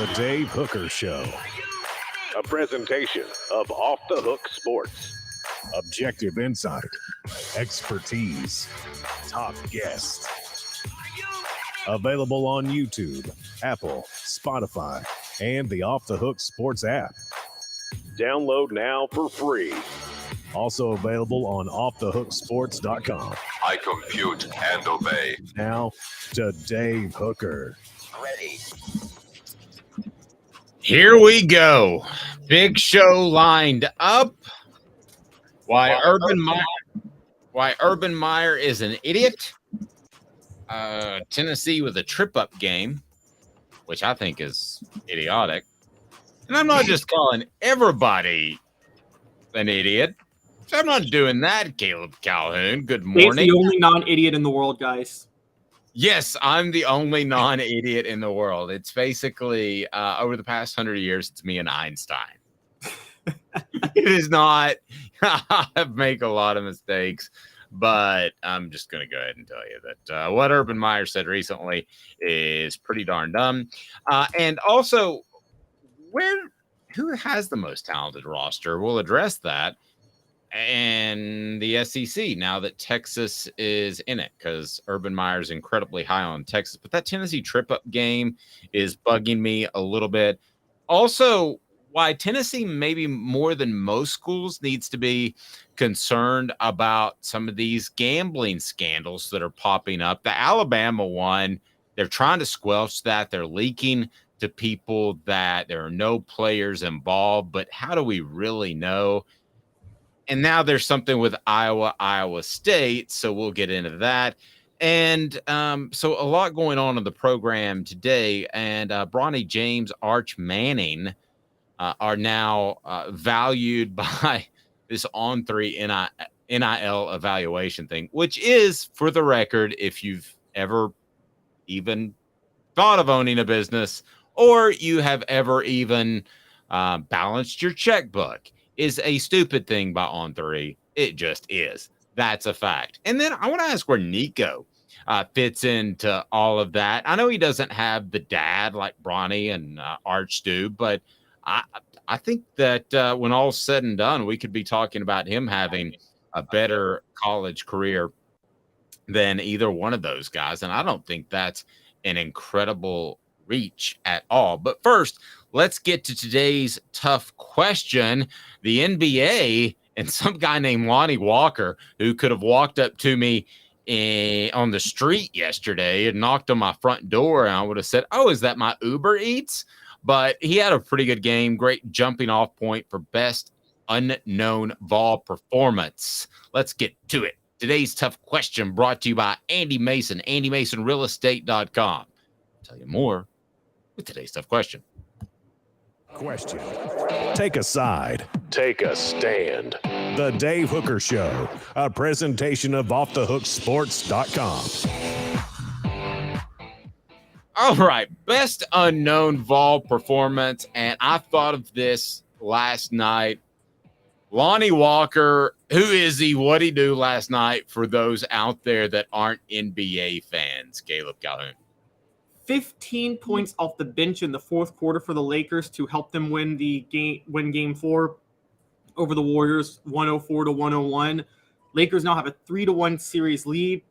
The Dave Hooker Show. A presentation of Off the Hook Sports. Objective insight, expertise, top guests. Available on YouTube, Apple, Spotify, and the Off the Hook Sports app. Download now for free. Also available on offthehooksports.com. I compute and obey. Now to Dave Hooker. Ready. Here we go. Big show lined up. Why Urban Meyer is an idiot. Tennessee with a trip-up game, which I think is idiotic. And I'm not just calling everybody an idiot. So I'm not doing that, Caleb Calhoun. Good morning. Dave's the only non-idiot in the world, guys. Yes, I'm the only non-idiot in the world. It's basically, over the past 100 years, it's me and Einstein. It is not. I make a lot of mistakes, but I'm just going to go ahead and tell you that what Urban Meyer said recently is pretty darn dumb. And also, who has the most talented roster? We'll address that. And the SEC, now that Texas is in it, because Urban Meyer is incredibly high on Texas. But that Tennessee trip-up game is bugging me a little bit. Also, why Tennessee, maybe more than most schools, needs to be concerned about some of these gambling scandals that are popping up. The Alabama one, they're trying to squelch that. They're leaking to people that there are no players involved. But how do we really know? And now there's something with Iowa State, so we'll get into that. And so a lot going on in the program today. And Bronny James, Arch Manning are now valued by this On3 NIL evaluation thing, which is, for the record, if you've ever even thought of owning a business or you have ever even balanced your checkbook, is a stupid thing by On3. It just is. That's a fact. And then I want to ask where Nico fits into all of that. I know he doesn't have the dad like Bronny and Arch do, but I think that when all's said and done, we could be talking about him having a better college career than either one of those guys. And I don't think that's an incredible reach at all. But first, let's get to today's tough question. The NBA and some guy named Lonnie Walker, who could have walked up to me on the street yesterday and knocked on my front door, and I would have said, "Oh, is that my Uber Eats?" But he had a pretty good game. Great jumping off point for best unknown Vol performance. Let's get to it. Today's tough question brought to you by Andy Mason, AndyMasonRealEstate.com. I'll tell you more with today's tough question. Question. Take a side. Take a stand. The Dave Hooker Show, a presentation of offthehooksports.com. All right, best unknown Vol performance, and I thought of this last night. Lonnie Walker, who is he? What'd he do last night for those out there that aren't NBA fans? Caleb Calhoun. 15 points off the bench in the fourth quarter for the Lakers to help them win game 4 over the Warriors, 104-101. Lakers now have a 3-1 series lead.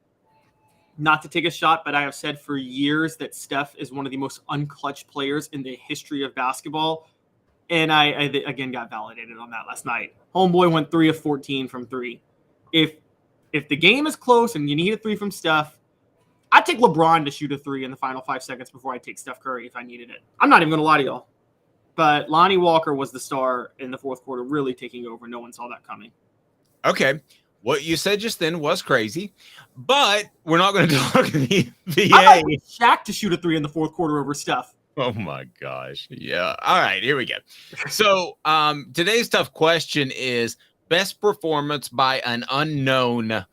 Not to take a shot, but I have said for years that Steph is one of the most unclutch players in the history of basketball. And I again got validated on that last night. Homeboy went 3 of 14 from 3. If the game is close and you need a 3 from Steph, I'd take LeBron to shoot a 3 in the final 5 seconds before I take Steph Curry if I needed it. I'm not even going to lie to y'all. But Lonnie Walker was the star in the fourth quarter, really taking over. No one saw that coming. Okay. What you said just then was crazy, but we're not going to talk the NBA. I like Shaq to shoot a 3 in the fourth quarter over Steph. Oh, my gosh. Yeah. All right. Here we go. So today's tough question is best performance by an unknown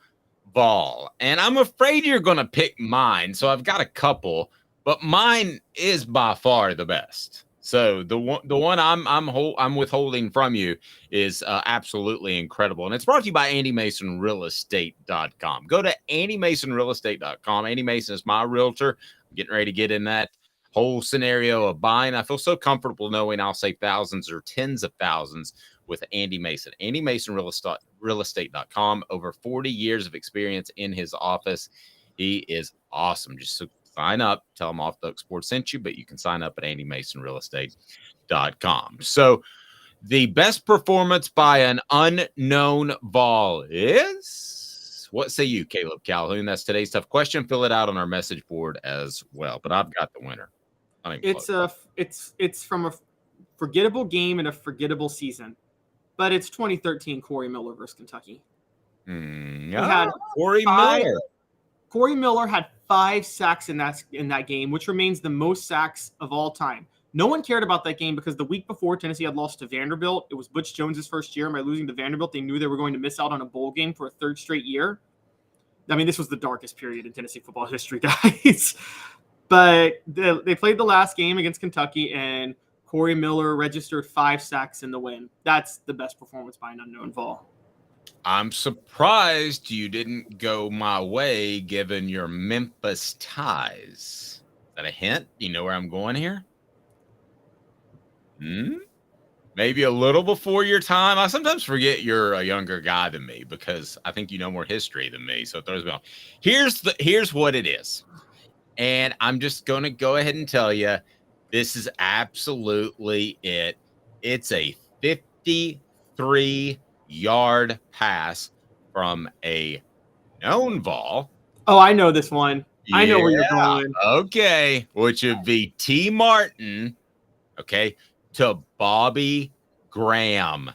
Vol. And I'm afraid you're going to pick mine. So I've got a couple, but mine is by far the best. So the one I'm withholding from you is absolutely incredible. And it's brought to you by AndyMasonRealEstate.com. Go to AndyMasonRealEstate.com. Andy Mason is my realtor. I'm getting ready to get in that whole scenario of buying. I feel so comfortable knowing I'll save thousands or tens of thousands with Andy Mason. Andy Mason realestate.com. Over 40 years of experience in his office. He is awesome. Just sign up, tell him Off the Hook Sports sent you, but you can sign up at andymasonrealestate.com. So the best performance by an unknown Vol is, what say you, Caleb Calhoun? That's today's tough question. Fill it out on our message board as well. But I've got the winner. It's from a forgettable game and a forgettable season, but it's 2013 Corey Miller versus Kentucky. Corey Miller. Corey Miller had 5 sacks in that game, which remains the most sacks of all time. No one cared about that game because the week before Tennessee had lost to Vanderbilt. It was Butch Jones's first year. By losing to Vanderbilt, they knew they were going to miss out on a bowl game for a 3rd straight year. I mean, this was the darkest period in Tennessee football history, guys. But they played the last game against Kentucky, and Corey Miller registered 5 sacks in the win. That's the best performance by an unknown Vol. I'm surprised you didn't go my way given your Memphis ties. Is that a hint? Do you know where I'm going here? Maybe a little before your time. I sometimes forget you're a younger guy than me because I think you know more history than me. So it throws me off. Here's what it is. And I'm just going to go ahead and tell you, this is absolutely it. It's a 53-yard pass from a known Vol. Oh, I know this one. Yeah, I know where you're going. Okay. Which would be T. Martin. Okay. To Bobby Graham.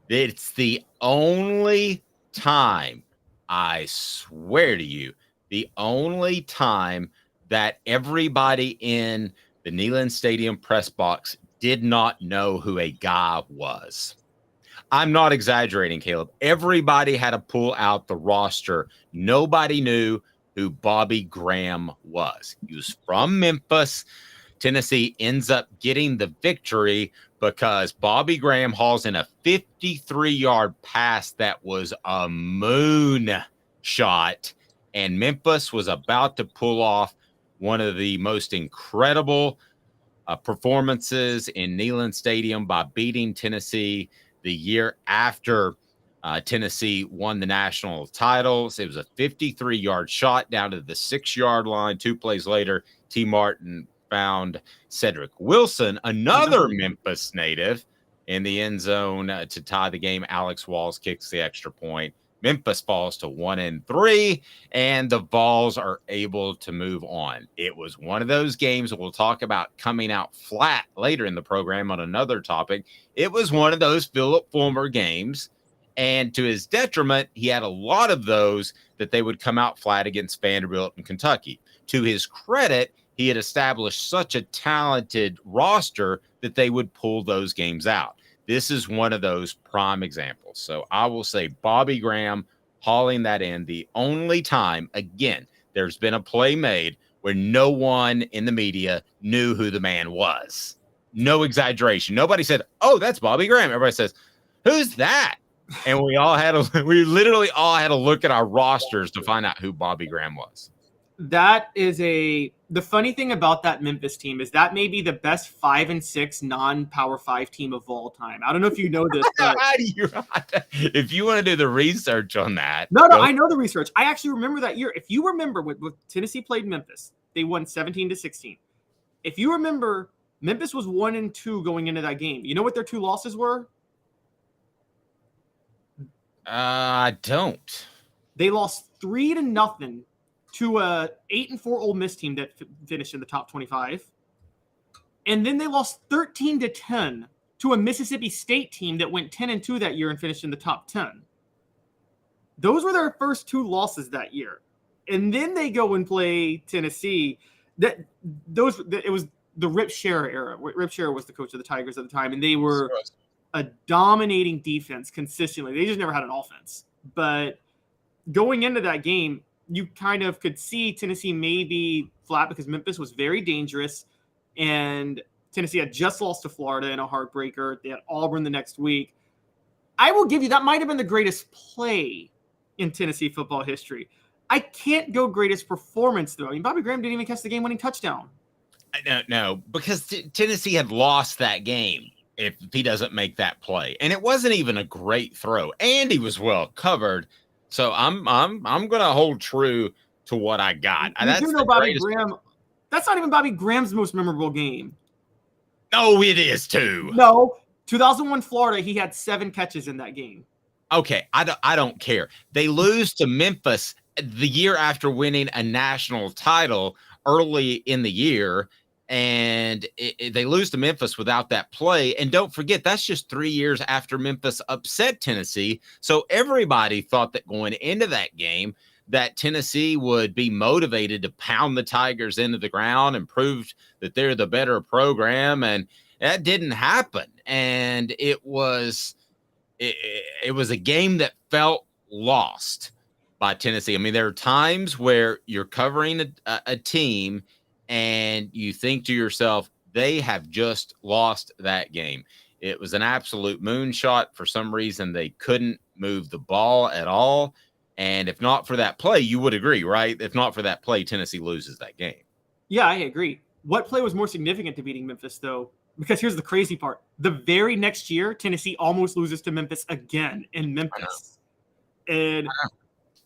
It's the only time, I swear to you, the only time that everybody in the Neyland Stadium press box did not know who a guy was. I'm not exaggerating, Caleb. Everybody had to pull out the roster. Nobody knew who Bobby Graham was. He was from Memphis. Tennessee ends up getting the victory because Bobby Graham hauls in a 53-yard pass that was a moon shot, and Memphis was about to pull off one of the most incredible performances in Neyland Stadium by beating Tennessee the year after Tennessee won the national titles. It was a 53-yard shot down to the 6-yard line. 2 plays later, T. Martin found Cedric Wilson, another Memphis native, in the end zone to tie the game. Alex Walls kicks the extra point. Memphis falls to 1-3, and the Vols are able to move on. It was one of those games that we'll talk about coming out flat later in the program on another topic. It was one of those Philip Fulmer games, and to his detriment, he had a lot of those that they would come out flat against Vanderbilt and Kentucky. To his credit, he had established such a talented roster that they would pull those games out. This is one of those prime examples. So I will say Bobby Graham hauling that in. The only time, again, there's been a play made where no one in the media knew who the man was. No exaggeration. Nobody said, "Oh, that's Bobby Graham." Everybody says, "Who's that?" And we literally all had to look at our rosters to find out who Bobby Graham was. The funny thing about that Memphis team is that may be the best 5-6 non-Power 5 team of all time. I don't know if you know this, but if you want to do the research on that. No, I know the research. I actually remember that year. If you remember when Tennessee played Memphis, they won 17-16. If you remember, Memphis was 1-2 going into that game. You know what their 2 losses were? I don't. They lost 3-0 to a 8-4 Ole Miss team that finished in the top 25. And then they lost 13-10 to a Mississippi State team that went 10-2 that year and finished in the top 10. Those were their first 2 losses that year. And then they go and play Tennessee. It was the Rip Scherer era. Rip Scherer was the coach of the Tigers at the time, and they were a dominating defense consistently. They just never had an offense. But going into that game, you kind of could see Tennessee maybe flat because Memphis was very dangerous, and Tennessee had just lost to Florida in a heartbreaker. They had Auburn the next week. I will give you that might have been the greatest play in Tennessee football history. I can't go greatest performance, though. I mean, Bobby Graham didn't even catch the game-winning touchdown. No, because Tennessee had lost that game if he doesn't make that play, and it wasn't even a great throw, and he was well covered. So I'm gonna hold true to what I got. You do know Bobby Graham. That's not even Bobby Graham's most memorable game. No, it is too. No, 2001 Florida, he had 7 catches in that game. Okay, I don't care. They lose to Memphis the year after winning a national title early in the year, and they lose to Memphis without that play. And don't forget, that's just 3 years after Memphis upset Tennessee. So everybody thought that going into that game that Tennessee would be motivated to pound the Tigers into the ground and prove that they're the better program, and that didn't happen. And it was a game that felt lost by Tennessee. I mean, there are times where you're covering a team and you think to yourself, they have just lost that game. It was an absolute moonshot. For some reason, they couldn't move the ball at all. And if not for that play, you would agree, right? If not for that play, Tennessee loses that game. Yeah, I agree. What play was more significant to beating Memphis, though? Because here's the crazy part. The very next year, Tennessee almost loses to Memphis again in Memphis. And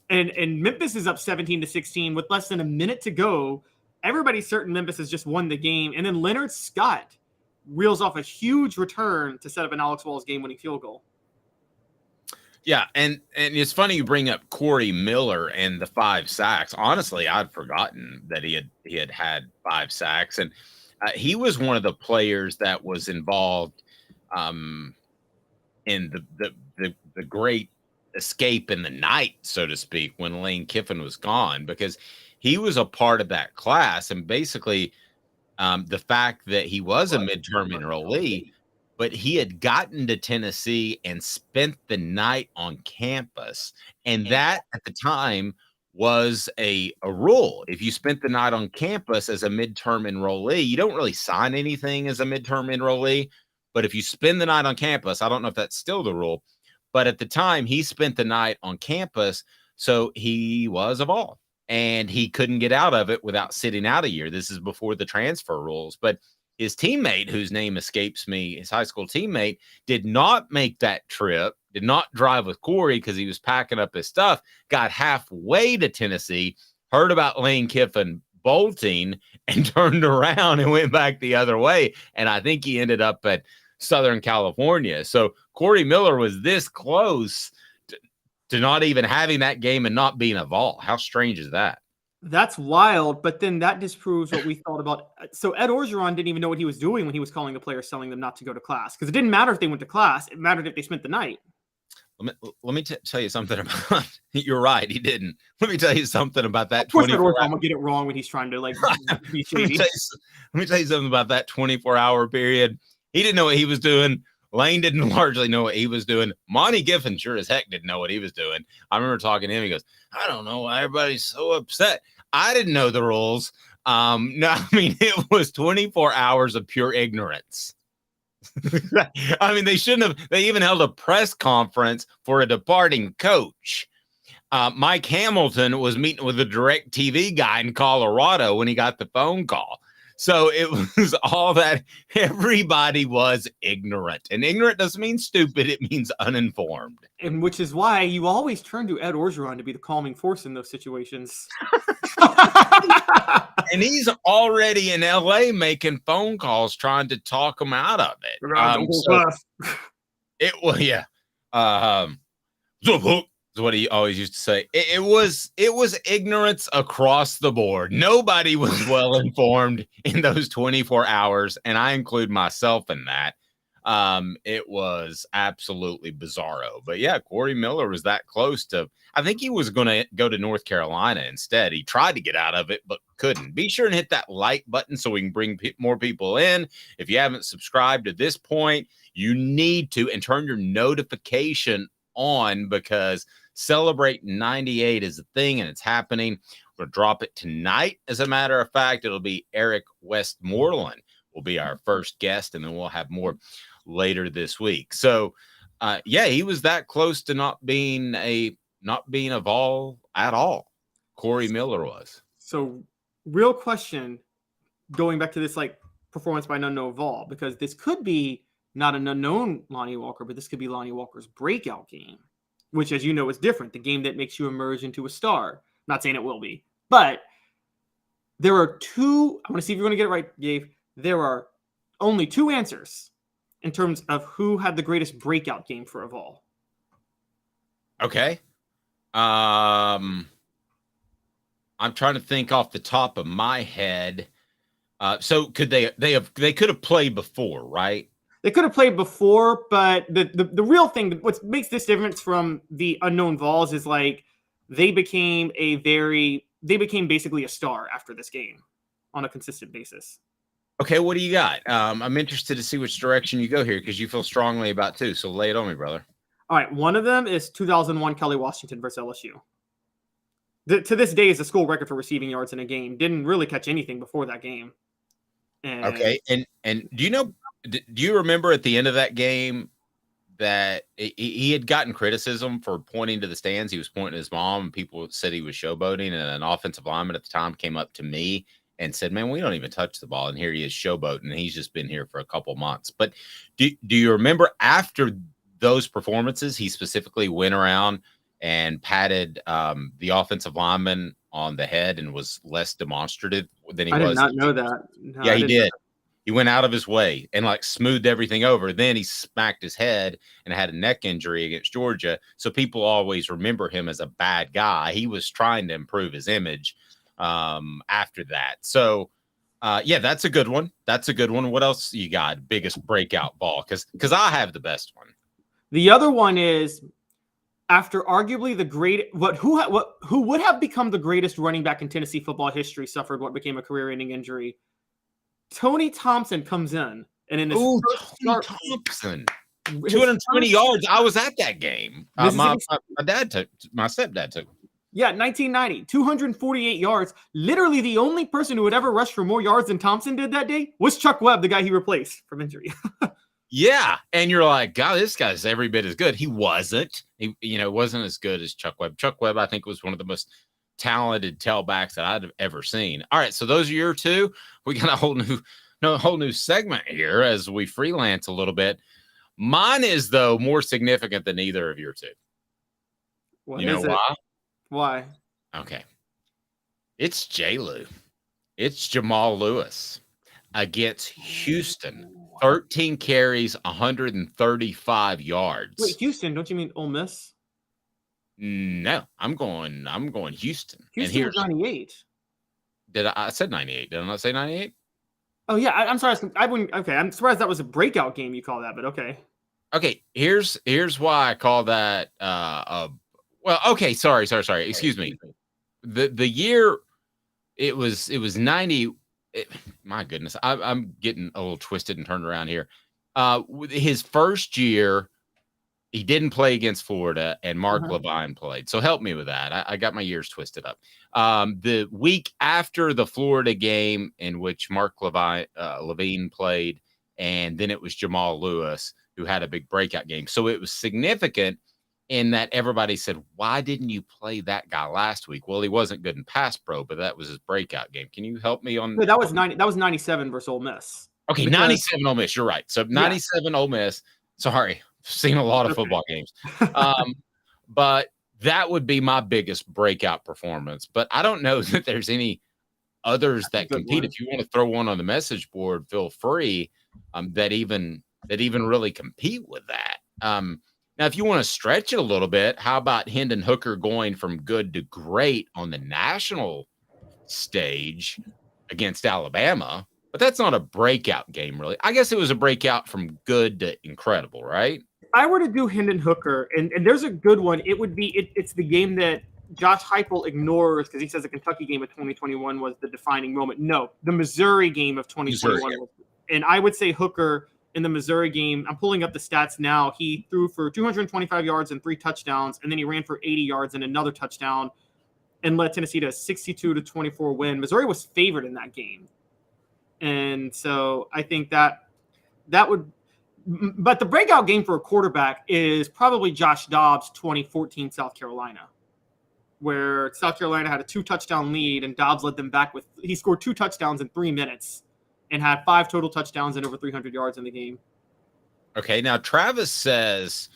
Memphis is up 17-16 with less than a minute to go. Everybody's certain Memphis has just won the game. And then Leonard Scott reels off a huge return to set up an Alex Vols game-winning field goal. Yeah, and it's funny you bring up Corey Miller and the 5 sacks. Honestly, I'd forgotten that he had 5 sacks, and he was one of the players that was involved in the great escape in the night, so to speak, when Lane Kiffin was gone, because he was a part of that class. And basically the fact that he was a midterm enrollee, but he had gotten to Tennessee and spent the night on campus. And that at the time was a rule. If you spent the night on campus as a midterm enrollee, you don't really sign anything as a midterm enrollee. But if you spend the night on campus, I don't know if that's still the rule, but at the time he spent the night on campus. So he was a Vol, and he couldn't get out of it without sitting out a year. This is before the transfer rules. But his teammate, whose name escapes me, his high school teammate, did not make that trip, did not drive with Corey because he was packing up his stuff, got halfway to Tennessee, heard about Lane Kiffin bolting, and turned around and went back the other way. And I think he ended up at Southern California. So Corey Miller was this close to not even having that game and not being a Vol. How strange is that? That's wild, but then that disproves what we thought about. So Ed Orgeron didn't even know what he was doing when he was calling the players, telling them not to go to class, because it didn't matter if they went to class. It mattered if they spent the night. Let me tell you something about. You're right, he didn't. Let me tell you something about that. Of course, Ed Orgeron will get it wrong when he's trying to be shady. Let me tell you something about that 24-hour period. He didn't know what he was doing. Lane didn't largely know what he was doing. Monty Giffen sure as heck didn't know what he was doing. I remember talking to him. He goes, I don't know why everybody's so upset. I didn't know the rules. No, I mean, it was 24 hours of pure ignorance. I mean, they shouldn't have. They even held a press conference for a departing coach. Mike Hamilton was meeting with a DirecTV guy in Colorado when he got the phone call. So it was all that. Everybody was ignorant, and ignorant doesn't mean stupid. It means uninformed. And which is why you always turn to Ed Orgeron to be the calming force in those situations. And he's already in LA making phone calls trying to talk him out of it. It was, yeah. Is what he always used to say. It was ignorance across the board. Nobody was well informed in those 24 hours, and I include myself in that. It was absolutely bizarro. But yeah, Corey Miller was that close to. I think he was going to go to North Carolina instead. He tried to get out of it, but couldn't. Be sure and hit that like button so we can bring more people in. If you haven't subscribed at this point, you need to, and turn your notification on, because Celebrate 98 is a thing, and it's happening. We're going to drop it tonight. As a matter of fact, it'll be Eric Westmoreland will be our first guest, and then we'll have more later this week. So, yeah, he was that close to not being a Vol at all. Corey Miller was. So, real question: going back to this like performance by an unknown Vol, because this could be not an unknown Lonnie Walker, but this could be Lonnie Walker's breakout game, which, as you know, is different. The game that makes you emerge into a star. I'm not saying it will be, but there are two. I want to see if you're going to get it right, Gabe. There are only two answers in terms of who had the greatest breakout game for a Vol. Okay. I'm trying to think off the top of my head. So could they could have played before, right? They could have played before, but the real thing, what makes this difference from the unknown Vols is like they became basically a star after this game on a consistent basis. Okay, what do you got? I'm interested to see which direction you go here because you feel strongly about two. So lay it on me, brother. All right, one of them is 2001 Kelly Washington versus LSU. To this day is the school record for receiving yards in a game. Didn't really catch anything before that game. Okay, and do you remember at the end of that game that he had gotten criticism for pointing to the stands? He was pointing to his mom, and people said he was showboating. And an offensive lineman at the time came up to me and said, "Man, we don't even touch the ball, and here he is showboating, and he's just been here for a couple months." But do you remember after those performances, he specifically went around and patted the offensive lineman on the head and was less demonstrative than he was? I did not know that. No, yeah, he did. He went out of his way and like smoothed everything over. Then he smacked his head and had a neck injury against Georgia. So people always remember him as a bad guy. He was trying to improve his image after that. So yeah, that's a good one. That's a good one. What else you got? Biggest breakout ball? Because I have the best one. The other one is after arguably who would have become the greatest running back in Tennessee football history suffered what became a career-ending injury. Tony Thompson comes in, and in his first Thompson, 220 yards. I was at that game. My stepdad took. Yeah, 1990, 248 yards. Literally, the only person who had ever rushed for more yards than Thompson did that day was Chuck Webb, the guy he replaced from injury. Yeah, and you're like, God, this guy's every bit as good. He wasn't. He wasn't as good as Chuck Webb. Chuck Webb, I think, was one of the most talented tailbacks that I'd have ever seen. All right, so those are your two. We got a whole new segment here as we freelance a little bit. Mine is, though, more significant than either of your two. What you know is it? why? Why? Okay. It's J-Lou. It's Jamal Lewis against Houston. 13 carries, 135 yards. Wait, Houston? Don't you mean Ole Miss? No, I'm going Houston. Houston was 98. I said 98? Did I not say 98? Oh yeah, I'm sorry. I wouldn't. Okay, I'm surprised that was a breakout game. You call that, but okay. Okay, here's why I call that. Well, okay, sorry. Excuse me. The year it was 90. My goodness, I'm getting a little twisted and turned around here. His first year, he didn't play against Florida, and Mark Levine played. So help me with that. I got my years twisted up. The week after the Florida game, in which Mark Levine played, and then it was Jamal Lewis who had a big breakout game. So it was significant in that everybody said, "Why didn't you play that guy last week?" Well, he wasn't good in pass pro, but that was his breakout game. Can you help me on? No, that was 90. That was 97 versus Ole Miss. Okay, 97 Ole Miss. You're right. So 97 Ole Miss. Sorry, seen a lot of football games. But that would be my biggest breakout performance. But I don't know that there's any others that compete. If you want to throw one on the message board, feel free. That even really compete with that. Now, if you want to stretch it a little bit, how about Hendon Hooker going from good to great on the national stage against Alabama? But that's not a breakout game, really. I guess it was a breakout from good to incredible, right? If I were to do Hendon Hooker, and there's a good one, it would be it's the game that Josh Heupel ignores because he says the Kentucky game of 2021 was the defining moment. No, the Missouri game of 2021 was, and I would say Hooker in the Missouri game, I'm pulling up the stats now. He threw for 225 yards and 3 touchdowns, and then he ran for 80 yards and another touchdown and led Tennessee to a 62-24 win. Missouri was favored in that game. And so I think that would – but the breakout game for a quarterback is probably Josh Dobbs' 2014 South Carolina, where South Carolina had a 2-touchdown lead and Dobbs led them back he scored 2 touchdowns in 3 minutes and had 5 total touchdowns and over 300 yards in the game. Okay, now Travis says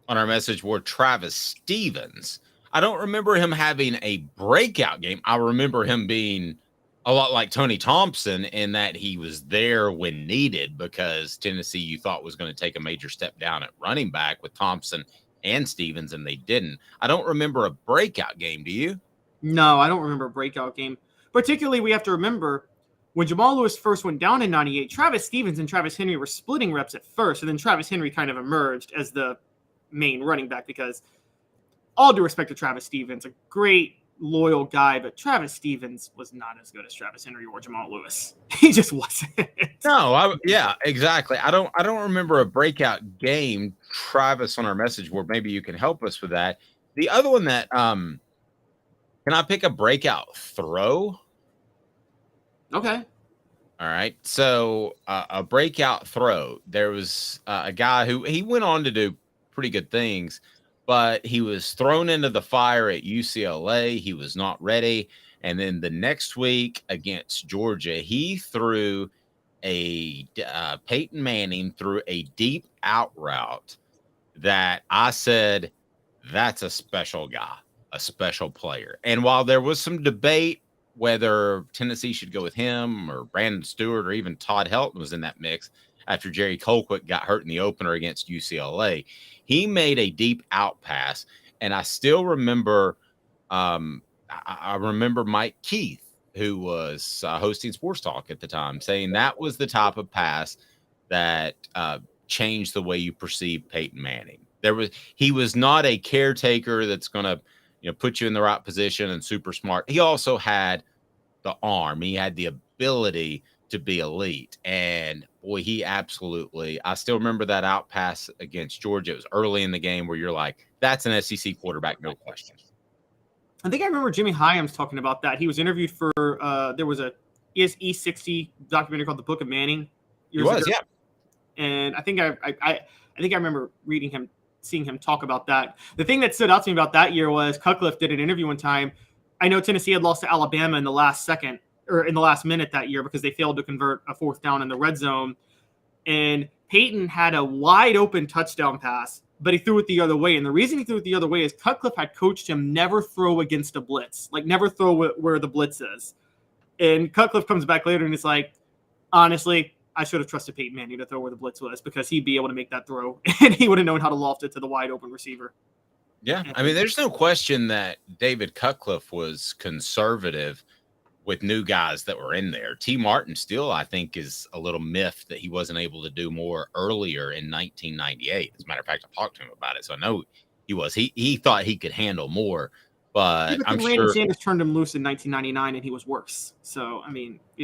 on our message board, Travis Stevens. I don't remember him having a breakout game. I remember him being a lot like Tony Thompson in that he was there when needed because Tennessee, you thought, was going to take a major step down at running back with Thompson and Stevens, and they didn't. I don't remember a breakout game. Do you? No, I don't remember a breakout game. Particularly, we have to remember when Jamal Lewis first went down in 98, Travis Stevens and Travis Henry were splitting reps at first, and then Travis Henry kind of emerged as the main running back because all due respect to Travis Stevens, a great, loyal guy, but Travis Stevens was not as good as Travis Henry or Jamal Lewis. He just wasn't. No, yeah, exactly. I don't remember a breakout game. Travis on our message board, maybe you can help us with that. The other one that can I pick a breakout throw? Okay. All right. So a breakout throw. There was a guy who he went on to do pretty good things, but he was thrown into the fire at UCLA. He was not ready. And then the next week against Georgia, he threw Peyton Manning threw a deep out route that I said, that's a special guy, a special player. And while there was some debate whether Tennessee should go with him or Brandon Stewart or even Todd Helton was in that mix after Jerry Colquitt got hurt in the opener against UCLA, he made a deep out pass. And I still remember, I remember Mike Keith, who was hosting Sports Talk at the time, saying that was the type of pass that changed the way you perceive Peyton Manning. He was not a caretaker that's going to, put you in the right position and super smart. He also had the arm. He had the ability to be elite. And boy, I still remember that out pass against Georgia. It was early in the game where you're like, that's an SEC quarterback, no question. I think I remember Jimmy Hyams talking about that. He was interviewed for there was a E60 documentary called The Book of Manning. He was, ago. Yeah. And I think I remember seeing him talk about that. The thing that stood out to me about that year was Cutcliffe did an interview one time. I know Tennessee had lost to Alabama in the last second or in the last minute that year because they failed to convert a 4th down in the red zone. And Peyton had a wide open touchdown pass, but he threw it the other way. And the reason he threw it the other way is Cutcliffe had coached him never throw against a blitz, like never throw where the blitz is. And Cutcliffe comes back later and he's like, honestly, I should have trusted Peyton Manning to throw where the blitz was because he'd be able to make that throw and he would have known how to loft it to the wide open receiver. Yeah. I mean, there's no question that David Cutcliffe was conservative with new guys that were in there. T. Martin still, I think, is a little miffed that he wasn't able to do more earlier in 1998. As a matter of fact, I talked to him about it. So I know he was. He thought he could handle more. But I'm Randy sure Sanders turned him loose in 1999 and he was worse. So, I mean, he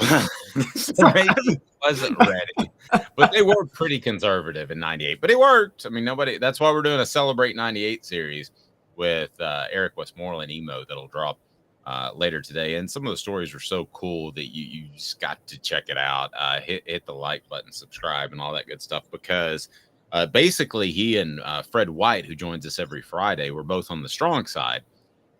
wasn't ready. But they were pretty conservative in 98. But it worked. I mean, that's why we're doing a Celebrate 98 series with Eric Westmoreland emo that'll drop later today. And some of the stories are so cool that you just got to check it out. Hit the like button, subscribe, and all that good stuff because basically he and Fred White, who joins us every Friday, were both on the strong side.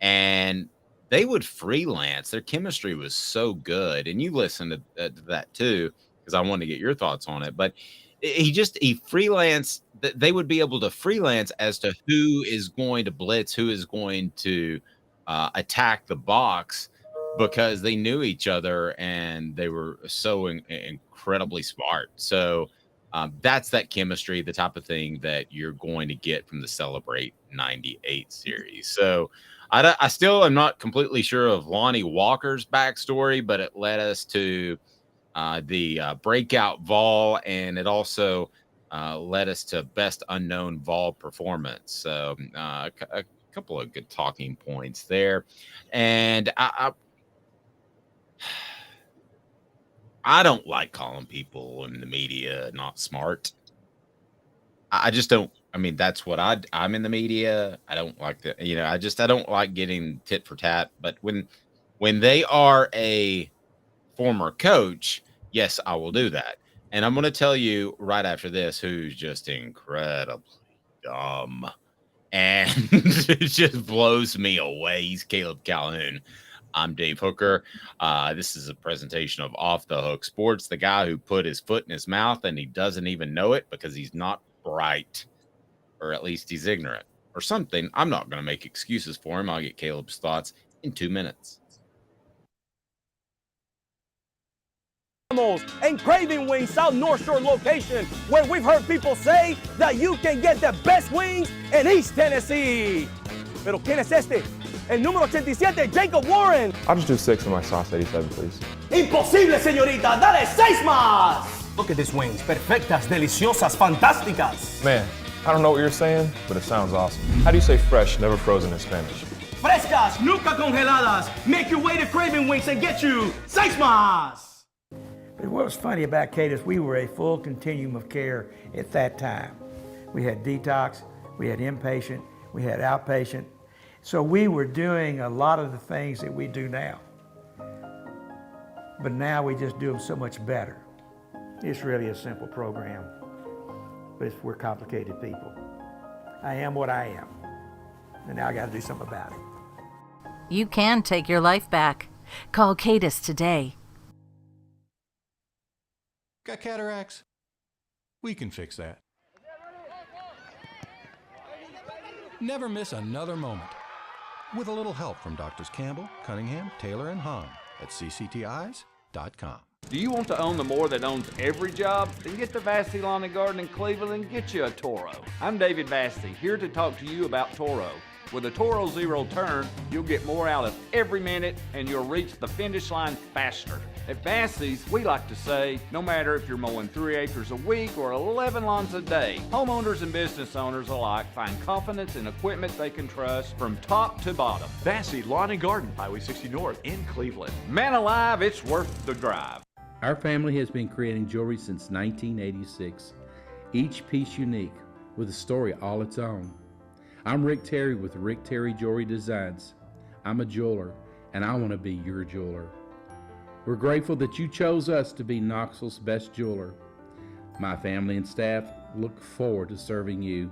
And they would freelance. Their chemistry was so good. And you listened to that too, because I wanted to get your thoughts on it. But he freelanced. They would be able to freelance as to who is going to blitz, who is going to attack the box because they knew each other and they were so incredibly smart. So that's that chemistry, the type of thing that you're going to get from the Celebrate 98 series. So I still am not completely sure of Lonnie Walker's backstory, but it led us to the breakout Vol, and it also led us to best unknown Vol performance. So a couple of good talking points there. And I don't like calling people in the media not smart. I just don't. I mean, that's what I'm in the media. I don't like that. I don't like getting tit for tat. But when they are a former coach, yes, I will do that. And I'm going to tell you right after this who's just incredibly dumb. and it just blows me away. He's Caleb Calhoun. I'm Dave Hooker. This is a presentation of Off the Hook Sports, the guy who put his foot in his mouth and he doesn't even know it because he's not bright, or at least he's ignorant or something. I'm not going to make excuses for him. I'll get Caleb's thoughts in 2 minutes. And Craving Wings South North Shore location, where we've heard people say that you can get the best wings in East Tennessee. Pero ¿quién es este? El número 87, Jacob Warren. I'll just do 6 of my sauce 87, please. Imposible, señorita. Dale 6 más. Look at these wings. Perfectas, deliciosas, fantásticas. Man, I don't know what you're saying, but it sounds awesome. How do you say fresh, never frozen in Spanish? Frescas, nunca congeladas. Make your way to Craving Wings and get you 6 más. But what was funny about Cadis, we were a full continuum of care at that time. We had detox, we had inpatient, we had outpatient. So we were doing a lot of the things that we do now. But now we just do them so much better. It's really a simple program, but we're complicated people. I am what I am, and now I got to do something about it. You can take your life back. Call Cadis today. Got cataracts? We can fix that. Never miss another moment. With a little help from Doctors Campbell, Cunningham, Taylor, and Hahn at cctis.com. Do you want to own the more that owns every job? Then get to Vassey Lawn and Garden in Cleveland and get you a Toro. I'm David Vassey, here to talk to you about Toro. With a Toro Zero Turn, you'll get more out of every minute and you'll reach the finish line faster. At Vassey's, we like to say, no matter if you're mowing 3 acres a week or 11 lawns a day, homeowners and business owners alike find confidence in equipment they can trust from top to bottom. Vassey Lawn and Garden, Highway 60 North in Cleveland. Man alive, it's worth the drive. Our family has been creating jewelry since 1986, each piece unique with a story all its own. I'm Rick Terry with Rick Terry Jewelry Designs. I'm a jeweler, and I want to be your jeweler. We're grateful that you chose us to be Knoxville's best jeweler. My family and staff look forward to serving you.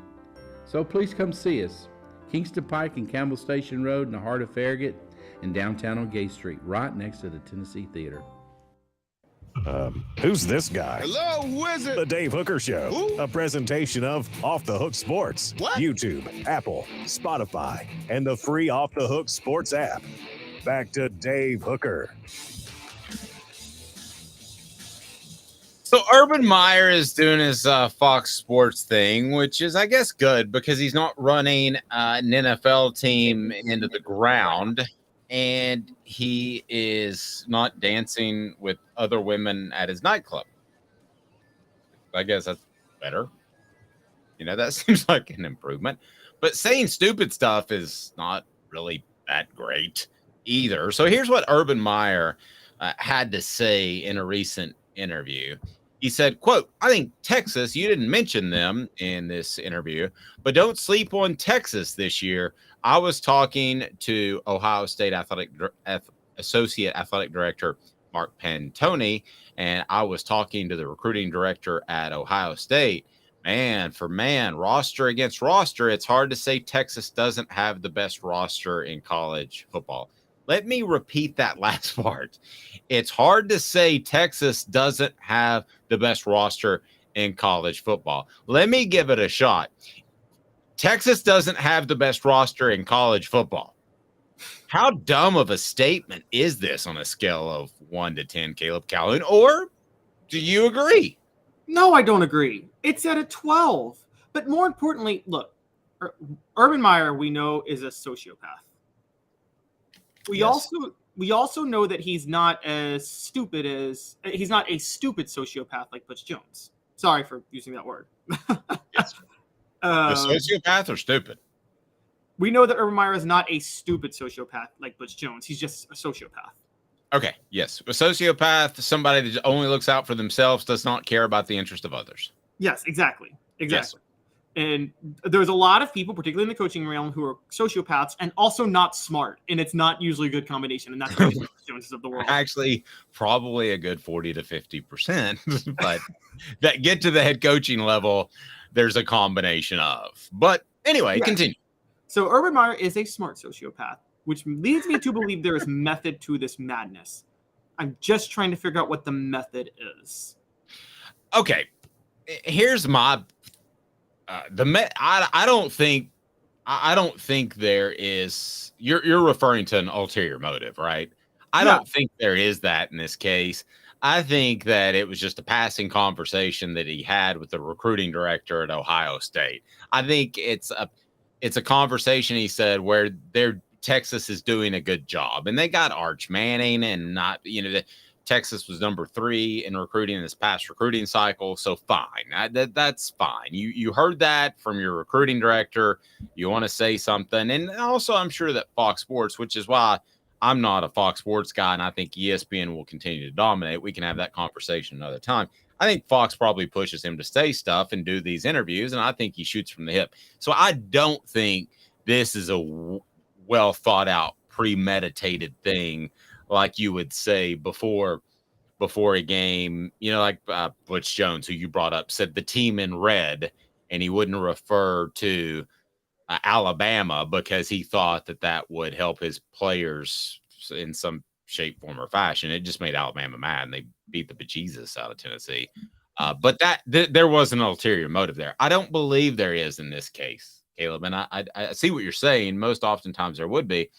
So please come see us. Kingston Pike and Campbell Station Road in the heart of Farragut and downtown on Gay Street, right next to the Tennessee Theater. Who's this guy? Hello, wizard. The Dave Hooker Show. Who? A presentation of Off the Hook Sports. What? YouTube, Apple, Spotify, and the free Off the Hook Sports app. Back to Dave Hooker. So Urban Meyer is doing his Fox Sports thing, which is, I guess, good because he's not running an NFL team into the ground, and he is not dancing with other women at his nightclub. I guess that's better. You know, that seems like an improvement. But saying stupid stuff is not really that great either. So here's what Urban Meyer had to say in a recent interview. He said, quote, I think Texas, you didn't mention them in this interview, but don't sleep on Texas this year. I was talking to Ohio State Associate Athletic Director Mark Pantoni, and I was talking to the recruiting director at Ohio State. Man for man, roster against roster, it's hard to say Texas doesn't have the best roster in college football. Let me repeat that last part. It's hard to say Texas doesn't have the best roster in college football. Let me give it a shot. Texas doesn't have the best roster in college football. How dumb of a statement is this on a scale of 1 to 10, Caleb Calhoun? Or do you agree? No, I don't agree. It's at a 12. But more importantly, look, Urban Meyer, we know, is a sociopath. We also know that he's not a stupid sociopath like Butch Jones. Sorry for using that word. Yes. A sociopath or stupid? We know that Urban Meyer is not a stupid sociopath like Butch Jones. He's just a sociopath. Okay, yes. A sociopath, somebody that only looks out for themselves, does not care about the interest of others. Yes, exactly. Yes. And there's a lot of people, particularly in the coaching realm, who are sociopaths and also not smart. And it's not usually a good combination. And that's the Joneses of the world. Actually, probably a good 40 to 50%. But that get to the head coaching level, there's a combination of. But anyway, Continue. So Urban Meyer is a smart sociopath, which leads me to believe there is method to this madness. I'm just trying to figure out what the method is. Okay, here's my I don't think there is. You're referring to an ulterior motive, right? I don't think there is that in this case. I think that it was just a passing conversation that he had with the recruiting director at Ohio State. I think it's a conversation he said where Texas is doing a good job, and they got Arch Manning, and not Texas was number 3 in recruiting in this past recruiting cycle, so fine. That's fine. You heard that from your recruiting director. You want to say something, and also I'm sure that Fox Sports, which is why I'm not a Fox Sports guy, and I think ESPN will continue to dominate. We can have that conversation another time. I think Fox probably pushes him to say stuff and do these interviews, and I think he shoots from the hip. So I don't think this is a well thought out, premeditated thing like you would say before a game. Like Butch Jones, who you brought up, said the team in red, and he wouldn't refer to Alabama because he thought that would help his players in some shape, form, or fashion. It just made Alabama mad, and they beat the bejesus out of Tennessee. But there was an ulterior motive there. I don't believe there is in this case, Caleb. And I see what you're saying. Most oftentimes there would be.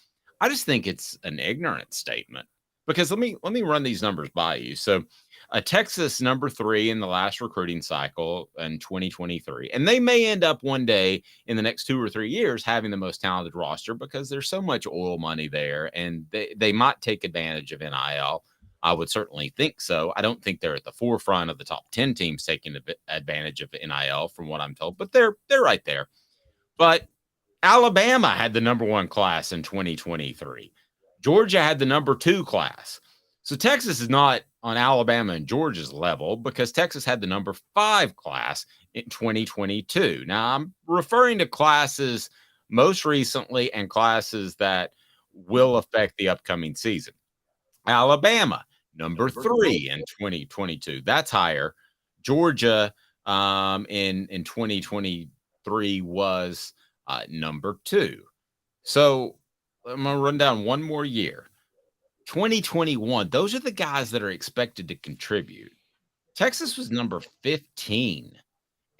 I just think it's an ignorant statement, because let me run these numbers by you. So Texas number 3 in the last recruiting cycle in 2023. And they may end up one day in the next 2 or 3 years having the most talented roster because there's so much oil money there, and they might take advantage of NIL. I would certainly think so. I don't think they're at the forefront of the top 10 teams taking advantage of NIL from what I'm told, but they're right there. But Alabama had the number 1 class in 2023. Georgia had the number 2 class. So Texas is not on Alabama and Georgia's level because Texas had the number 5 class in 2022. Now, I'm referring to classes most recently and classes that will affect the upcoming season. Alabama, number 3 in 2022. That's higher. Georgia in 2023 was number 2. So I'm going to run down one more year. 2021, those are the guys that are expected to contribute. Texas was number 15.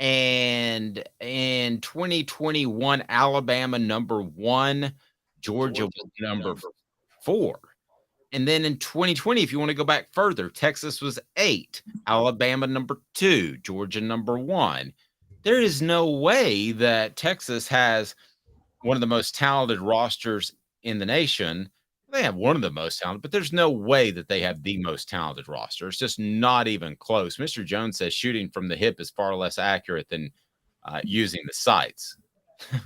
And in 2021, Alabama number 1, Georgia was number 4. And then in 2020, if you want to go back further, Texas was 8, Alabama number 2, Georgia number 1. There is no way that Texas has one of the most talented rosters in the nation. They have one of the most talented, but there's no way that they have the most talented roster. It's just not even close. Mr. Jones says shooting from the hip is far less accurate than using the sights.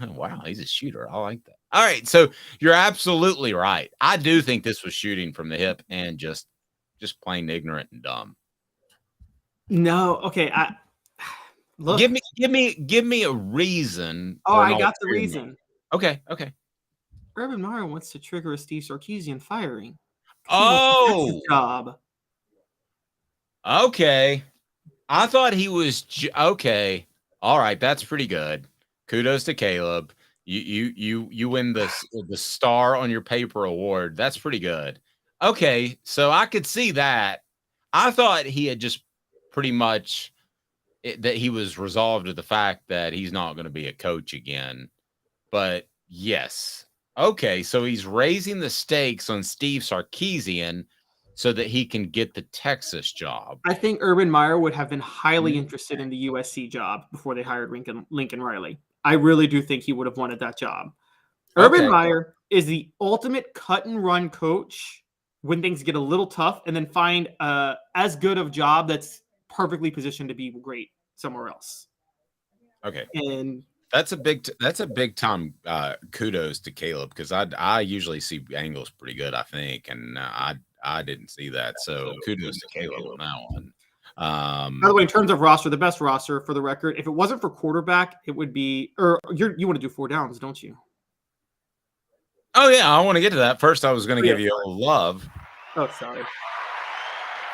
Wow, he's a shooter. I like that. All right, so you're absolutely right. I do think this was shooting from the hip and just plain ignorant and dumb. No, okay. Look. Give me a reason. Oh, I got the reason. Okay. Urban Meyer wants to trigger a Steve Sarkisian firing. Oh, job. Okay. I thought he was okay. All right, that's pretty good. Kudos to Caleb. You win the star on your paper award. That's pretty good. Okay, so I could see that. I thought he had just pretty much that he was resolved to the fact that he's not going to be a coach again. But yes. Okay, so he's raising the stakes on Steve Sarkisian so that he can get the Texas job. I think Urban Meyer would have been highly interested in the USC job before they hired Lincoln Riley. I really do think he would have wanted that job. Urban Meyer is the ultimate cut and run coach when things get a little tough, and then find as good of job that's perfectly positioned to be great somewhere else. Okay. And that's a big time kudos to Caleb, because I usually see angles pretty good, I think, and I didn't see that, so kudos to Caleb on that one. By the way, in terms of roster, the best roster for the record, if it wasn't for quarterback, it would be. Or you want to do 4 downs, don't you? Oh yeah, I want to get to that. First, I was going to give you a love. Oh, sorry.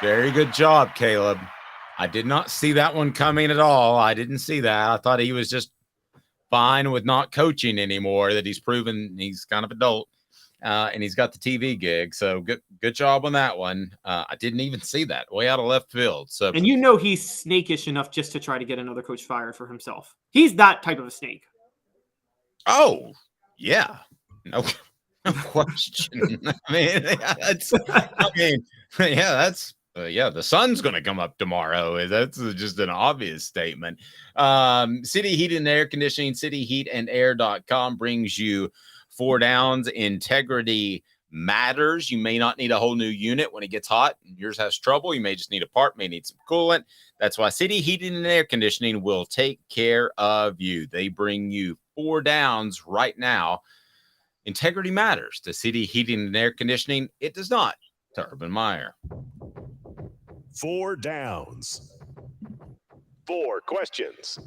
Very good job, Caleb. I did not see that one coming at all. I didn't see that. I thought he was just fine with not coaching anymore, that he's proven he's kind of adult, and he's got the TV gig. So good job on that one. I didn't even see that, way out of left field. So, and he's snakish enough just to try to get another coach fired for himself. He's that type of a snake. Oh, yeah. No question. The sun's going to come up tomorrow. That's just an obvious statement. City Heat and Air Conditioning, cityheatandair.com brings you 4 downs. Integrity matters. You may not need a whole new unit when it gets hot and yours has trouble. You may just need a part, may need some coolant. That's why City Heating and Air Conditioning will take care of you. They bring you 4 downs right now. Integrity matters to City Heating and Air Conditioning. It does not to Urban Meyer. 4 downs. 4 questions.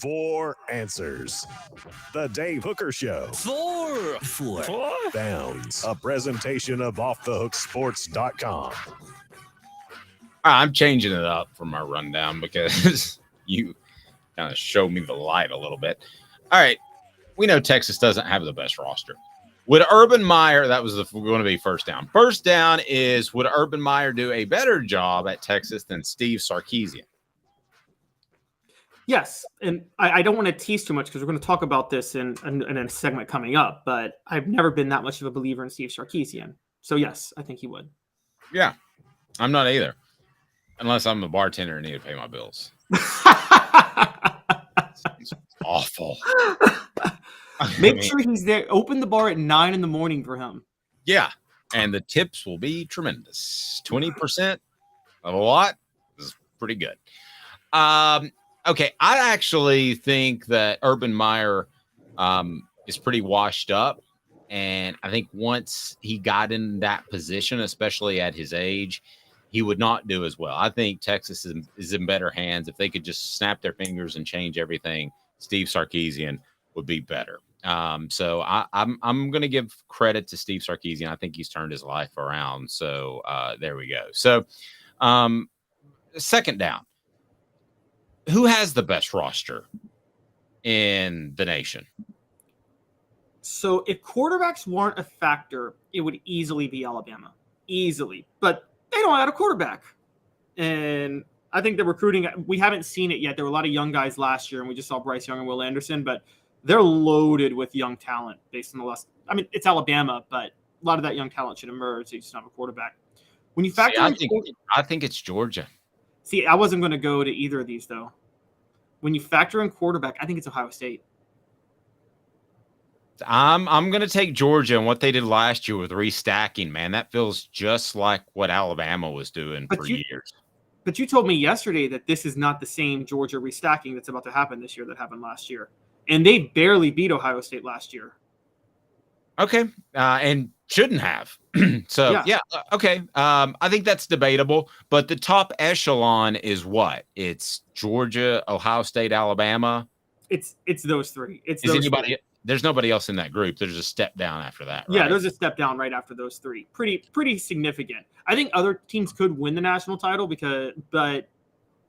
4 answers. The Dave Hooker Show. 4 downs. A presentation of offthehooksports.com. I'm changing it up for my rundown because you kind of showed me the light a little bit. All right. We know Texas doesn't have the best roster. Would Urban Meyer, that was going to be first down. First down is, would Urban Meyer do a better job at Texas than Steve Sarkisian? Yes, and I don't want to tease too much because we're going to talk about this in a segment coming up, but I've never been that much of a believer in Steve Sarkisian. So, yes, I think he would. Yeah, I'm not either. Unless I'm a bartender and need to pay my bills. It's awful. Make sure he's there. Open the bar at 9 a.m. for him. Yeah, and the tips will be tremendous. 20% of a lot is pretty good. Okay, I actually think that Urban Meyer is pretty washed up, and I think once he got in that position, especially at his age, he would not do as well. I think Texas is in better hands. If they could just snap their fingers and change everything, Steve Sarkisian would be better. So I'm going to give credit to Steve Sarkisian. I think he's turned his life around. So there we go. So second down. Who has the best roster in the nation? So if quarterbacks weren't a factor, it would easily be Alabama. Easily. But they don't have a quarterback. And I think the recruiting, we haven't seen it yet. There were a lot of young guys last year, and we just saw Bryce Young and Will Anderson, but they're loaded with young talent based on the last. I mean, it's Alabama, but a lot of that young talent should emerge. They just don't have a quarterback. When you factor I think it's Georgia. See, I wasn't going to go to either of these, though. When you factor in quarterback, I think it's Ohio State. I'm going to take Georgia and what they did last year with restacking, man. That feels just like what Alabama was doing for years. But you told me yesterday that this is not the same Georgia restacking that's about to happen this year that happened last year. And they barely beat Ohio State last year. Okay. And shouldn't have. So, yeah. Okay. I think that's debatable. But the top echelon is what? It's Georgia, Ohio State, Alabama. It's those three. There's nobody else in that group. There's a step down after that, right? Yeah, there's a step down right after those three. Pretty significant. I think other teams could win the national title but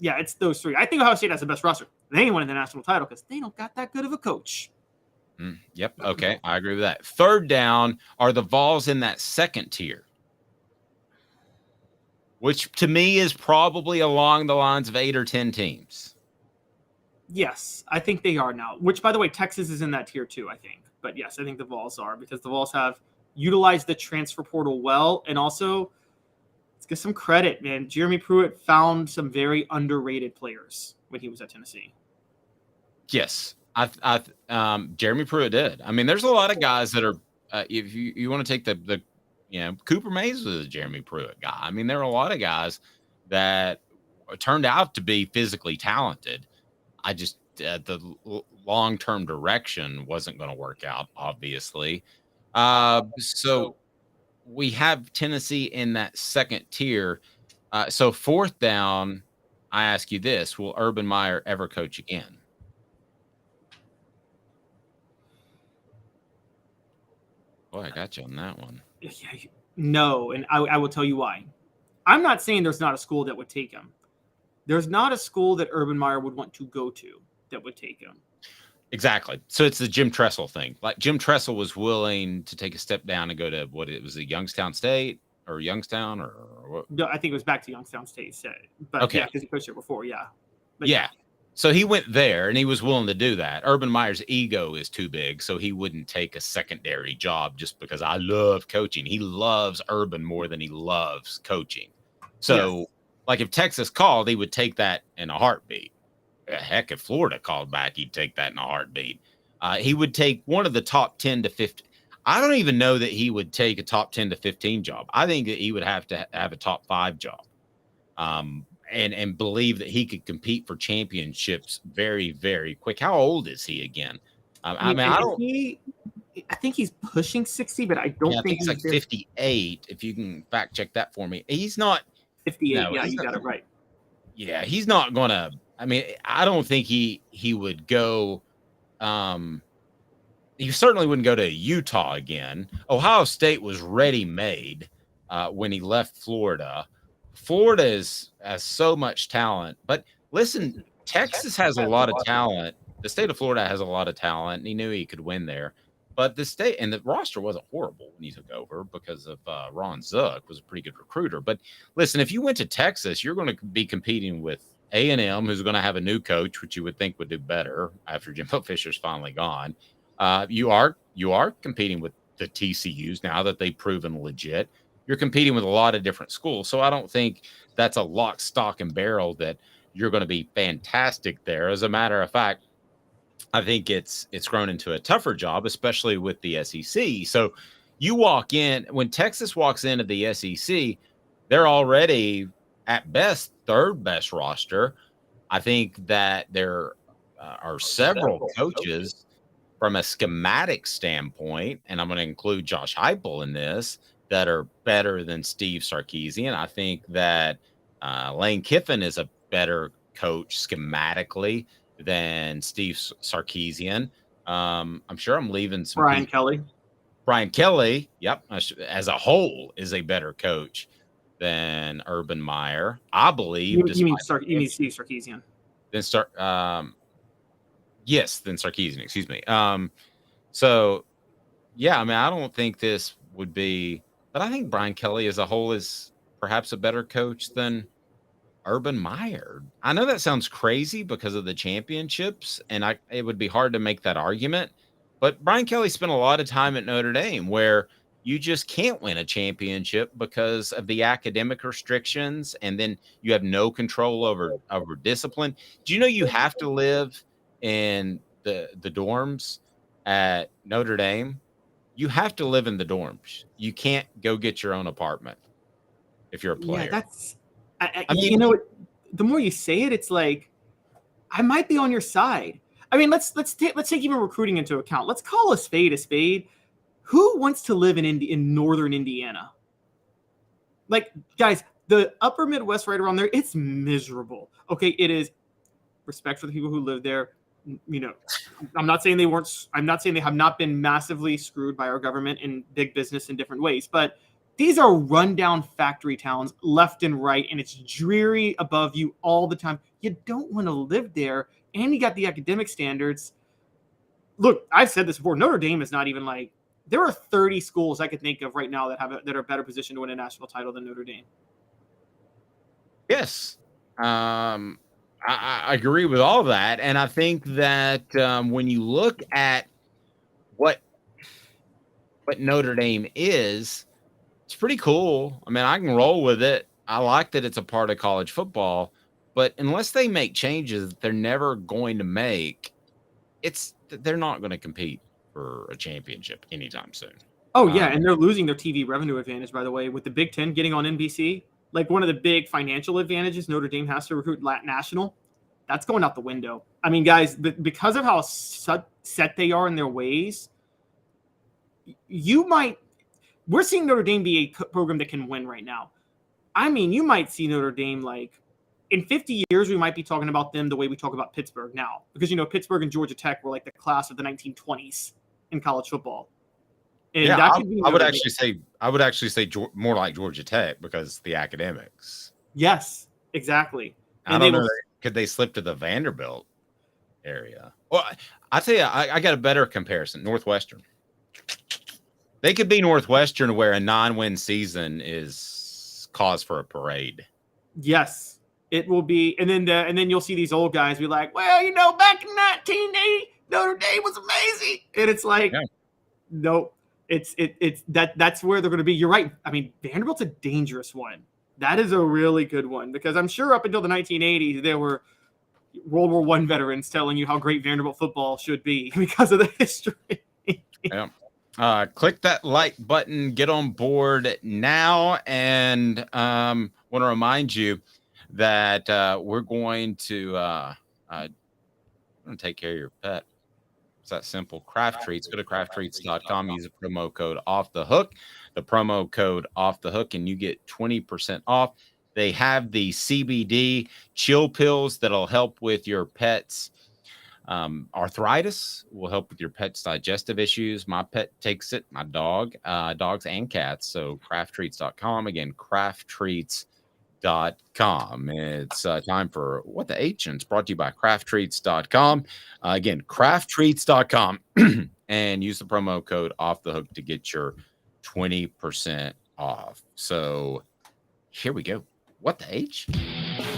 it's those three. I think Ohio State has the best roster. They ain't winning the national title because they don't got that good of a coach. Yep. Okay. I agree with that. Third down, are the Vols in that second tier? Which to me is probably along the lines of 8 or 10 teams. Yes, I think they are now. Which, by the way, Texas is in that tier too, I think. But yes, I think the Vols are because the Vols have utilized the transfer portal well. And also, let's give some credit, man. Jeremy Pruitt found some very underrated players when he was at Tennessee. Yes. Jeremy Pruitt did. I mean, there's a lot of guys that are, if you want to take the Cooper Mays was a Jeremy Pruitt guy. I mean, there are a lot of guys that turned out to be physically talented. I just, the long-term direction wasn't going to work out, obviously. So we have Tennessee in that second tier. So fourth down, I ask you this, will Urban Meyer ever coach again? Boy, I got you on that one. No, and I will tell you why. I'm not saying there's not a school that would take him. There's not a school that Urban Meyer would want to go to that would take him. Exactly. So it's the Jim Tressel thing. Like Jim Tressel was willing to take a step down and go to what it was, a Youngstown State or Youngstown or what? No, I think it was back to Youngstown State. But Okay. yeah, because he coached it before. Yeah. But yeah. So he went there and he was willing to do that. Urban Meyer's ego is too big, so he wouldn't take a secondary job just because I love coaching. He loves Urban more than he loves coaching. So, like if Texas called, he would take that in a heartbeat. Heck, if Florida called back, he'd take that in a heartbeat. He would take one of the top 10 to 15. I don't even know that he would take a top 10 to 15 job. I think that he would have to have a top 5 job. And believe that he could compete for championships very, very quick. How old is he again? I think he's pushing 60, but I don't think he's like 58. If you can fact check that for me, he's not 58. No, yeah, you got it right. Yeah, he's not gonna. I mean, I don't think he would go. He certainly wouldn't go to Utah again. Ohio State was ready-made when he left Florida. Florida has so much talent, but listen, Texas has a lot of talent. The state of Florida has a lot of talent, and he knew he could win there. But the state and the roster wasn't horrible when he took over because of Ron Zook was a pretty good recruiter. But listen, if you went to Texas, you're going to be competing with A&M, who's going to have a new coach, which you would think would do better after Jimbo Fisher's finally gone. You are competing with the TCUs now that they've proven legit. You're competing with a lot of different schools. So I don't think that's a lock, stock, and barrel that you're going to be fantastic there. As a matter of fact, I think it's grown into a tougher job, especially with the SEC. So you walk in, when Texas walks into the SEC, they're already at best third best roster. I think that there are several coaches from a schematic standpoint, and I'm going to include Josh Heupel in this, that are better than Steve Sarkisian. I think that Lane Kiffin is a better coach schematically than Steve Sarkisian. I'm sure I'm leaving some Brian Kelly. Brian Kelly, yep, as a whole is a better coach than Urban Meyer. I believe. You mean Steve Sarkisian? Then yes, then Sarkisian. Excuse me. So yeah, I mean, I don't think this would be. But I think Brian Kelly as a whole is perhaps a better coach than Urban Meyer. I know that sounds crazy because of the championships, and it would be hard to make that argument. But Brian Kelly spent a lot of time at Notre Dame where you just can't win a championship because of the academic restrictions, and then you have no control over discipline. Do you know you have to live in the dorms at Notre Dame? You have to live in the dorms. You can't go get your own apartment if you're a player. Yeah, that's. I mean, you know, the more you say it, it's like I might be on your side. I mean, let's take even recruiting into account. Let's call a spade a spade. Who wants to live in northern Indiana? Like, guys, the upper Midwest right around there, it's miserable. Okay, it is. Respect for the people who live there. You know, I'm not saying they have not been massively screwed by our government and big business in different ways, but these are rundown factory towns left and right, and it's dreary above you all the time. You don't want to live there, and you got the academic standards. Look, I've said this before. Notre Dame is not even like there are 30 schools I could think of right now that are better positioned to win a national title than Notre Dame. Yes. I agree with all of that. And I think that when you look at what Notre Dame is, it's pretty cool. I mean, I can roll with it. I like that it's a part of college football. But unless they make changes they're never going to make, they're not going to compete for a championship anytime soon. Oh, yeah, and they're losing their TV revenue advantage, by the way, with the Big Ten getting on NBC. Like one of the big financial advantages Notre Dame has to recruit national, that's going out the window. I mean, guys, because of how set they are in their ways, we're seeing Notre Dame be a program that can win right now. I mean, you might see Notre Dame like in 50 years, we might be talking about them the way we talk about Pittsburgh now, because, you know, Pittsburgh and Georgia Tech were like the class of the 1920s in college football. And yeah, that I would actually say more like Georgia Tech because the academics. Yes, exactly. I don't know. Could they slip to the Vanderbilt area. Well, I tell you, I got a better comparison. Northwestern. They could be Northwestern, where a 9-win season is cause for a parade. Yes, it will be. And then you'll see these old guys be like, well, back in 1980, Notre Dame was amazing. And it's like, nope. That's where they're going to be. You're right. I mean, Vanderbilt's a dangerous one. That is a really good one, because I'm sure up until the 1980s, there were World War I veterans telling you how great Vanderbilt football should be because of the history. Yeah. Click that like button, get on board now, and want to remind you that we're going to take care of your pet. It's that simple. Craft Treats. Go to crafttreats.com. Use the promo code Off the Hook. The promo code Off the Hook, and you get 20% off. They have the CBD chill pills that'll help with your pet's arthritis, will help with your pet's digestive issues. My pet takes it, my dog, dogs and cats. So crafttreats.com. Again, crafttreats.com. It's time for What the H, and it's brought to you by crafttreats.com. Again, crafttreats.com. And use the promo code Off the Hook to get your 20% off. So here we go. What the H?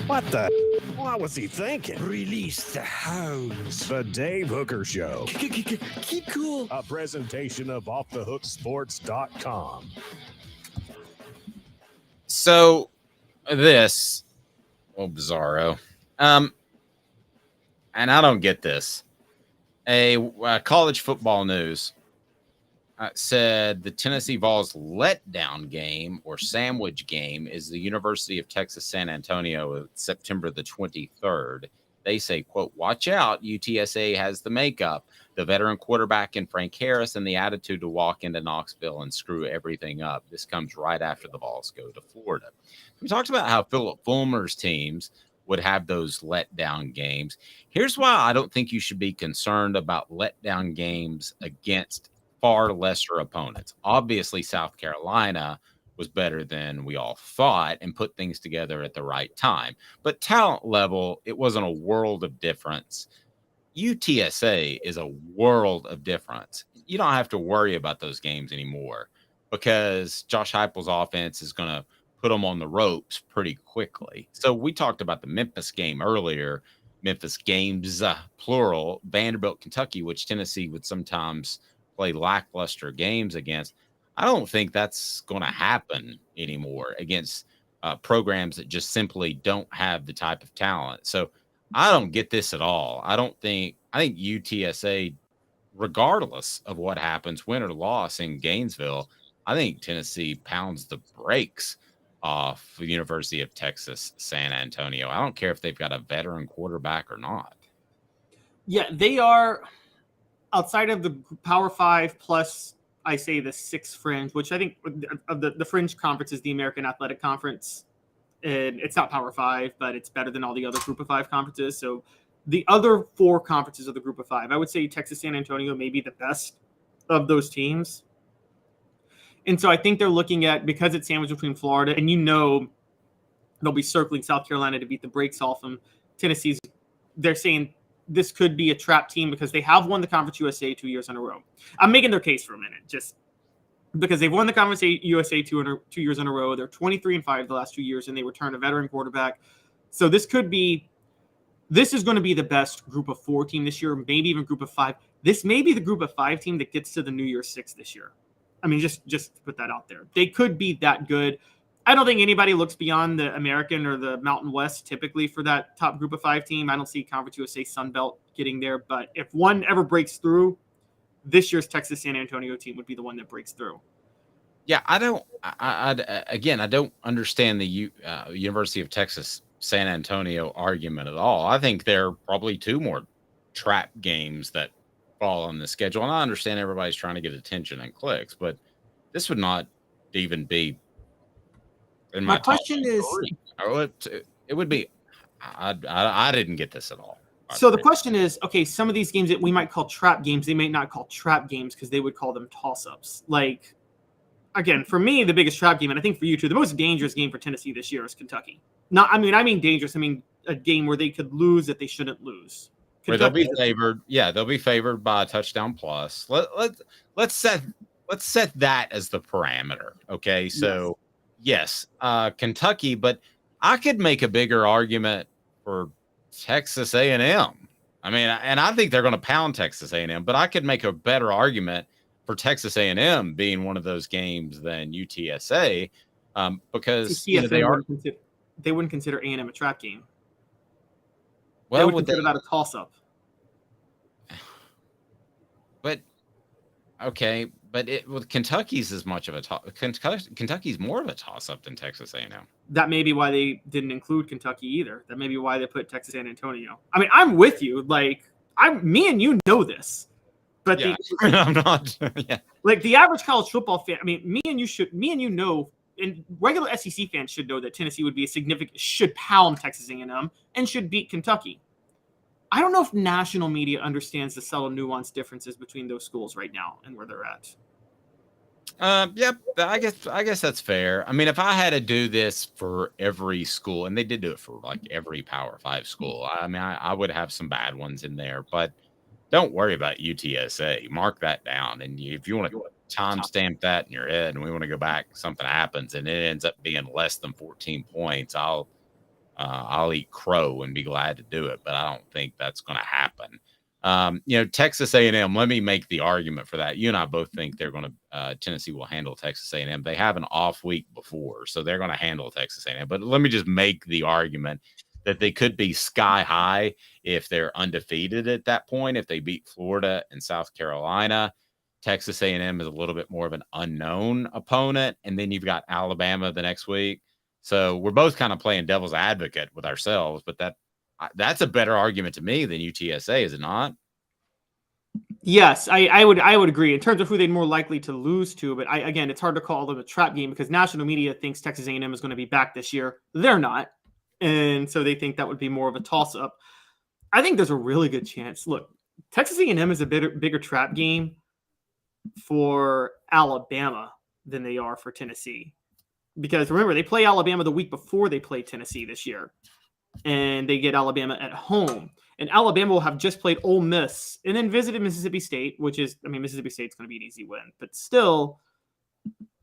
What the? What was he thinking? Release the hounds. The Dave Hooker Show. Keep cool. A presentation of offthehooksports.com. So this, bizarro. And I don't get this. A college football news said the Tennessee Vols letdown game or sandwich game is the University of Texas San Antonio, September the 23rd. They say, quote, watch out, UTSA has the makeup, the veteran quarterback in Frank Harris, and the attitude to walk into Knoxville and screw everything up. This comes right after the Vols go to Florida. We talked about how Philip Fulmer's teams would have those letdown games. Here's why I don't think you should be concerned about letdown games against far lesser opponents. Obviously, South Carolina was better than we all thought and put things together at the right time. But talent level, it wasn't a world of difference. UTSA is a world of difference. You don't have to worry about those games anymore because Josh Heupel's offense is going to put them on the ropes pretty quickly. So we talked about the Memphis game earlier, Memphis games, plural, Vanderbilt, Kentucky, which Tennessee would sometimes play lackluster games against. I don't think that's going to happen anymore against programs that just simply don't have the type of talent. So I don't get this at all. I think UTSA, regardless of what happens, win or loss in Gainesville, I think Tennessee pounds the brakes off the University of Texas San Antonio. I don't care if they've got a veteran quarterback or not. Yeah, they are outside of the Power 5 plus, I say, the 6 fringe, which I think of the fringe conference is the American Athletic Conference. And it's not Power 5, but it's better than all the other Group of 5 conferences. So the other 4 conferences of the Group of 5, I would say Texas San Antonio may be the best of those teams. And so I think they're looking at, because it's sandwiched between Florida, and they'll be circling South Carolina to beat the brakes off them. Tennessee's, they're saying this could be a trap team because they have won the Conference USA 2 years in a row. I'm making their case for a minute, just because they've won the Conference USA 2 years in a row. They're 23-5 the last 2 years, and they returned a veteran quarterback. So this is going to be the best Group of 4 team this year, maybe even Group of 5. This may be the Group of 5 team that gets to the New Year's 6 this year. I mean, just to put that out there. They could be that good. I don't think anybody looks beyond the American or the Mountain West typically for that top Group of 5 team. I don't see Conference USA Sun Belt getting there. But if one ever breaks through, this year's Texas San Antonio team would be the one that breaks through. Yeah, I don't understand the University of Texas San Antonio argument at all. I think there are probably 2 more trap games that fall on the schedule. And I understand everybody's trying to get attention and clicks, but this would not even be in my question is, it would be, I didn't get this at all. So the question is, okay, some of these games that we might call trap games, they may not call trap games because they would call them toss-ups. Like, again, for me, the biggest trap game, and I think for you too, the most dangerous game for Tennessee this year is Kentucky. I mean dangerous. I mean a game where they could lose that they shouldn't lose. where they'll be favored. Yeah, they'll be favored by a touchdown plus. Let's set that as the parameter. Okay, so yes, Kentucky, but I could make a bigger argument for Texas A&M. I mean, and I think they're going to pound Texas A&M, but I could make a better argument for Texas A&M being one of those games than UTSA, because they wouldn't consider A&M a trap game. Well, they would consider that a toss-up. But okay, but with Kentucky's as much of a Kentucky's more of a toss-up than Texas A&M. That may be why they didn't include Kentucky either. That may be why they put Texas San Antonio. I mean, I'm with you. Like, me and you know this, but I'm not. Like the average college football fan. I mean, me and you know, and regular SEC fans should know that Tennessee would be should pound Texas A&M and should beat Kentucky. I don't know if national media understands the subtle nuanced differences between those schools right now and where they're at. Yep. I guess that's fair. I mean, if I had to do this for every school, and they did do it for like every Power 5 school, I mean, I would have some bad ones in there, but don't worry about UTSA. Mark that down. And if you want to timestamp that in your head and we want to go back, something happens and it ends up being less than 14 points, I'll eat crow and be glad to do it, but I don't think that's going to happen. Texas A&M, let me make the argument for that. You and I both think they're going to Tennessee will handle Texas A&M. They have an off week before, so they're going to handle Texas A&M. But let me just make the argument that they could be sky high if they're undefeated at that point. If they beat Florida and South Carolina, Texas A&M is a little bit more of an unknown opponent, and then you've got Alabama the next week. So we're both kind of playing devil's advocate with ourselves, but that's a better argument to me than UTSA, is it not? Yes, I would agree in terms of who they're more likely to lose to. But again, it's hard to call them a trap game because national media thinks Texas A&M is going to be back this year. They're not, and so they think that would be more of a toss-up. I think there's a really good chance. Look, Texas A&M is a bigger trap game for Alabama than they are for Tennessee. Because remember, they play Alabama the week before they play Tennessee this year. And they get Alabama at home. And Alabama will have just played Ole Miss and then visited Mississippi State, which is, I mean, Mississippi State's going to be an easy win. But still,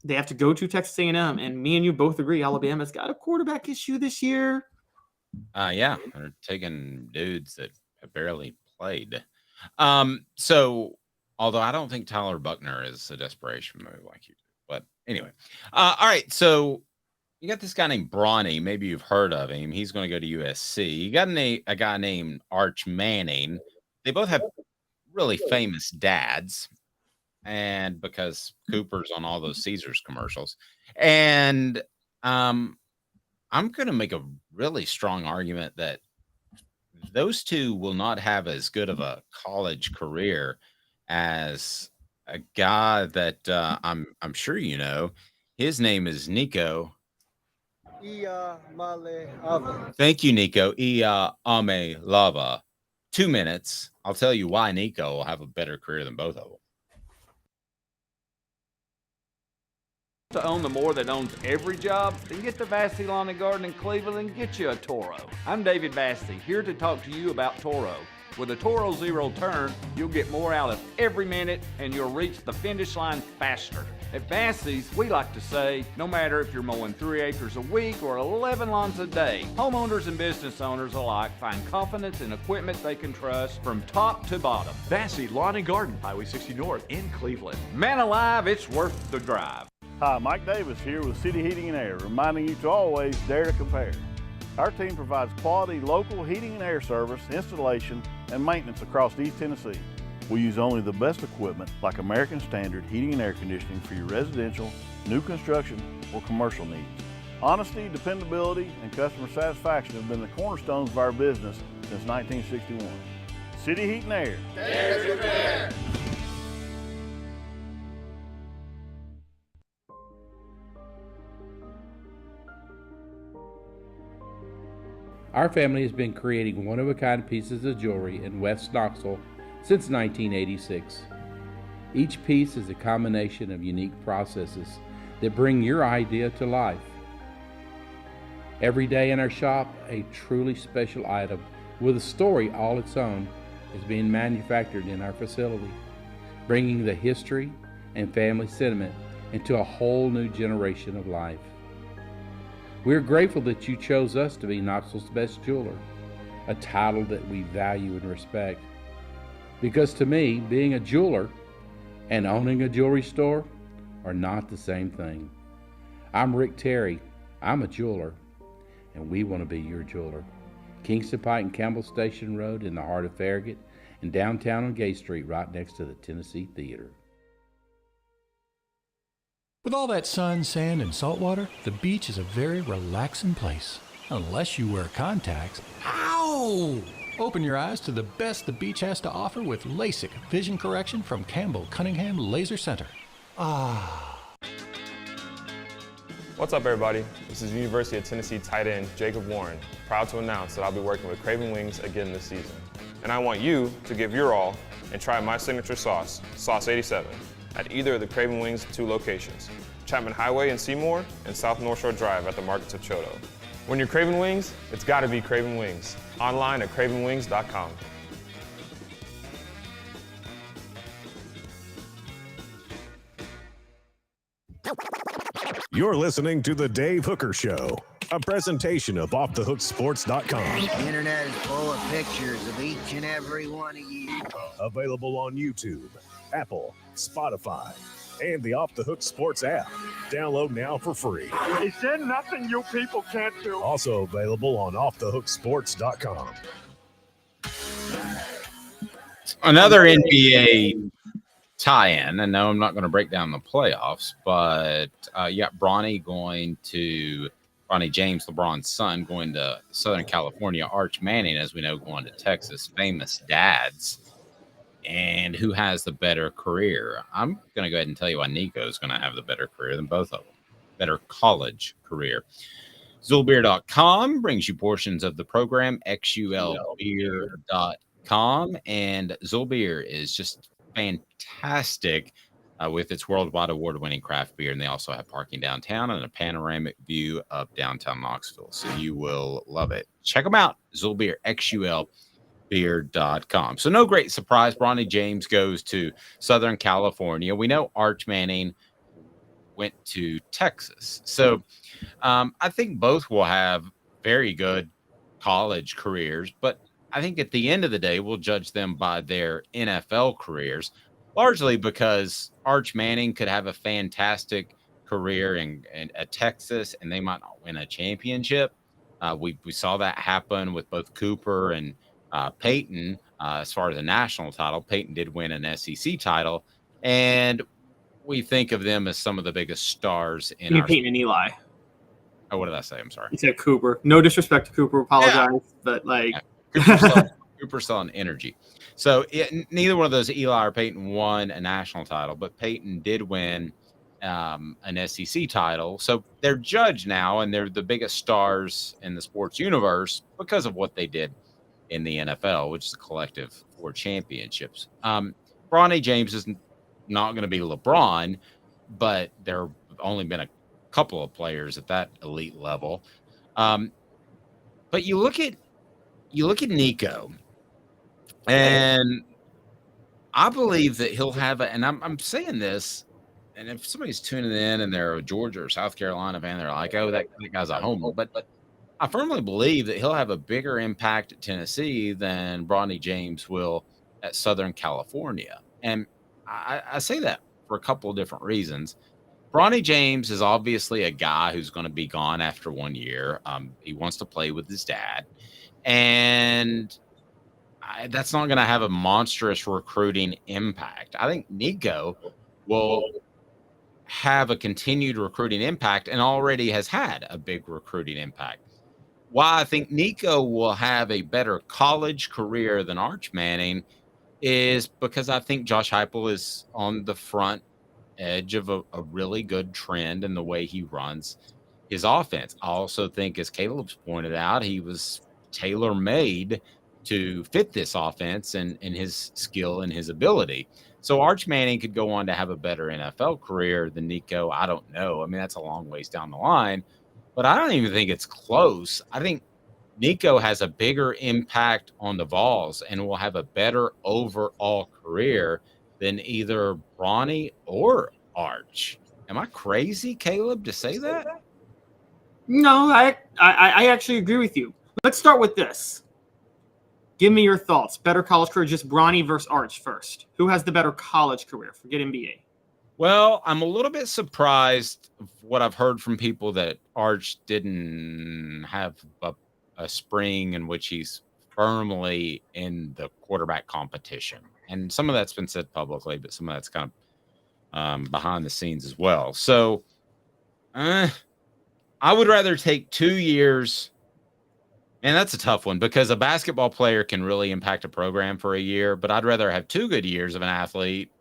they have to go to Texas A&M. And me and you both agree Alabama's got a quarterback issue this year. Yeah, they're taking dudes that have barely played. So, although I don't think Tyler Buckner is a desperation move like you do. But anyway, all right. So you got this guy named Bronny. Maybe you've heard of him. He's going to go to USC. You got a guy named Arch Manning. They both have really famous dads, and because Cooper's on all those Caesars commercials. And I'm going to make a really strong argument that those two will not have as good of a college career as a guy that I'm sure you know. His name is Nico. Thank you, Nico. Ame Lava. 2 minutes. I'll tell you why Nico will have a better career than both of them. To own the more that owns every job, then get to Vassy Lawn and Garden in Cleveland and get you a Toro. I'm David Vassy, here to talk to you about Toro. With a Toro Zero Turn, you'll get more out of every minute and you'll reach the finish line faster. At Vassy's, we like to say, no matter if you're mowing 3 acres a week or 11 lawns a day, homeowners and business owners alike find confidence in equipment they can trust from top to bottom. Vassy Lawn and Garden, Highway 60 North in Cleveland. Man alive, it's worth the drive. Hi, Mike Davis here with City Heating and Air, reminding you to always dare to compare. Our team provides quality local heating and air service, installation, and maintenance across East Tennessee. We use only the best equipment like American Standard heating and air conditioning for your residential, new construction, or commercial needs. Honesty, dependability, and customer satisfaction have been the cornerstones of our business since 1961. City Heat and Air. Dare to compare. Our family has been creating one-of-a-kind pieces of jewelry in West Knoxville since 1986. Each piece is a combination of unique processes that bring your idea to life. Every day in our shop, a truly special item with a story all its own is being manufactured in our facility, bringing the history and family sentiment into a whole new generation of life. We're grateful that you chose us to be Knoxville's best jeweler, a title that we value and respect. Because to me, being a jeweler and owning a jewelry store are not the same thing. I'm Rick Terry. I'm a jeweler, and we want to be your jeweler. Kingston Pike and Campbell Station Road in the heart of Farragut, and downtown on Gay Street right next to the Tennessee Theater. With all that sun, sand, and salt water, the beach is a very relaxing place. Unless you wear contacts. Ow! Open your eyes to the best the beach has to offer with LASIK vision correction from Campbell Cunningham Laser Center. Ah. What's up, everybody? This is University of Tennessee tight end Jacob Warren, proud to announce that I'll be working with Craven Wings again this season. And I want you to give your all and try my signature sauce, Sauce 87, at either of the Craven Wings 2 locations, Chapman Highway in Seymour and South North Shore Drive at the Markets of Choto. When you're craving wings, it's gotta be Craven Wings. Online at cravenwings.com. You're listening to The Dave Hooker Show, a presentation of offthehooksports.com. The internet is full of pictures of each and every one of you. Available on YouTube, Apple, Spotify, and the Off the Hook Sports app. Download now for free. Is there nothing you people can't do? Also available on offthehooksports.com. Another NBA tie-in, and no, I'm not going to break down the playoffs, but you got Bronny James, LeBron's son, going to Southern California. Arch Manning, as we know, going to Texas. Famous dads. And who has the better career? I'm going to go ahead and tell you why Nico's going to have the better career than both of them. Better college career. Zulbeer.com brings you portions of the program, xulbeer.com. And Zulbeer is just fantastic with its worldwide award-winning craft beer. And they also have parking downtown and a panoramic view of downtown Knoxville. So you will love it. Check them out, Zulbeer, xulbeer.com. So no great surprise. Bronny James goes to Southern California. We know Arch Manning went to Texas. So I think both will have very good college careers, but I think at the end of the day, we'll judge them by their NFL careers, largely because Arch Manning could have a fantastic career at Texas, and they might not win a championship. We saw that happen with both Cooper and Peyton. As far as a national title, Peyton did win an SEC title, and we think of them as some of the biggest stars in our Peyton and Eli. Oh, what did I say? I'm sorry. He said Cooper. No disrespect to Cooper. Apologize, but like Cooper's selling energy. So neither one of those, Eli or Peyton, won a national title, but Peyton did win an SEC title. So they're judged now, and they're the biggest stars in the sports universe because of what they did in the NFL, which is a collective 4 championships. Bronny James is not going to be LeBron, but there have only been a couple of players at that elite level. But you look at Nico, and I believe that he'll have and I'm saying this, and if somebody's tuning in and they're a Georgia or South Carolina fan, they're like, oh, that guy's a homer. But I firmly believe that he'll have a bigger impact at Tennessee than Bronny James will at Southern California. And I say that for a couple of different reasons. Bronny James is obviously a guy who's going to be gone after 1 year. He wants to play with his dad. And that's not going to have a monstrous recruiting impact. I think Nico will have a continued recruiting impact and already has had a big recruiting impact. Why I think Nico will have a better college career than Arch Manning is because I think Josh Heupel is on the front edge of a really good trend in the way he runs his offense. I also think, as Caleb's pointed out, he was tailor-made to fit this offense and his skill and his ability. So Arch Manning could go on to have a better NFL career than Nico. I don't know. I mean, that's a long ways down the line, but I don't even think it's close. I think Nico has a bigger impact on the Vols and will have a better overall career than either Bronny or Arch. Am I crazy, Caleb, to say that? No, I actually agree with you. Let's start with this. Give me your thoughts. Better college career, just Bronny versus Arch first. Who has the better college career? Forget NBA. Well, I'm a little bit surprised of what I've heard from people that Arch didn't have a spring in which he's firmly in the quarterback competition. And some of that's been said publicly, but some of that's kind of behind the scenes as well. So I would rather take 2 years. And that's a tough one because a basketball player can really impact a program for a year, but I'd rather have 2 good years of an athlete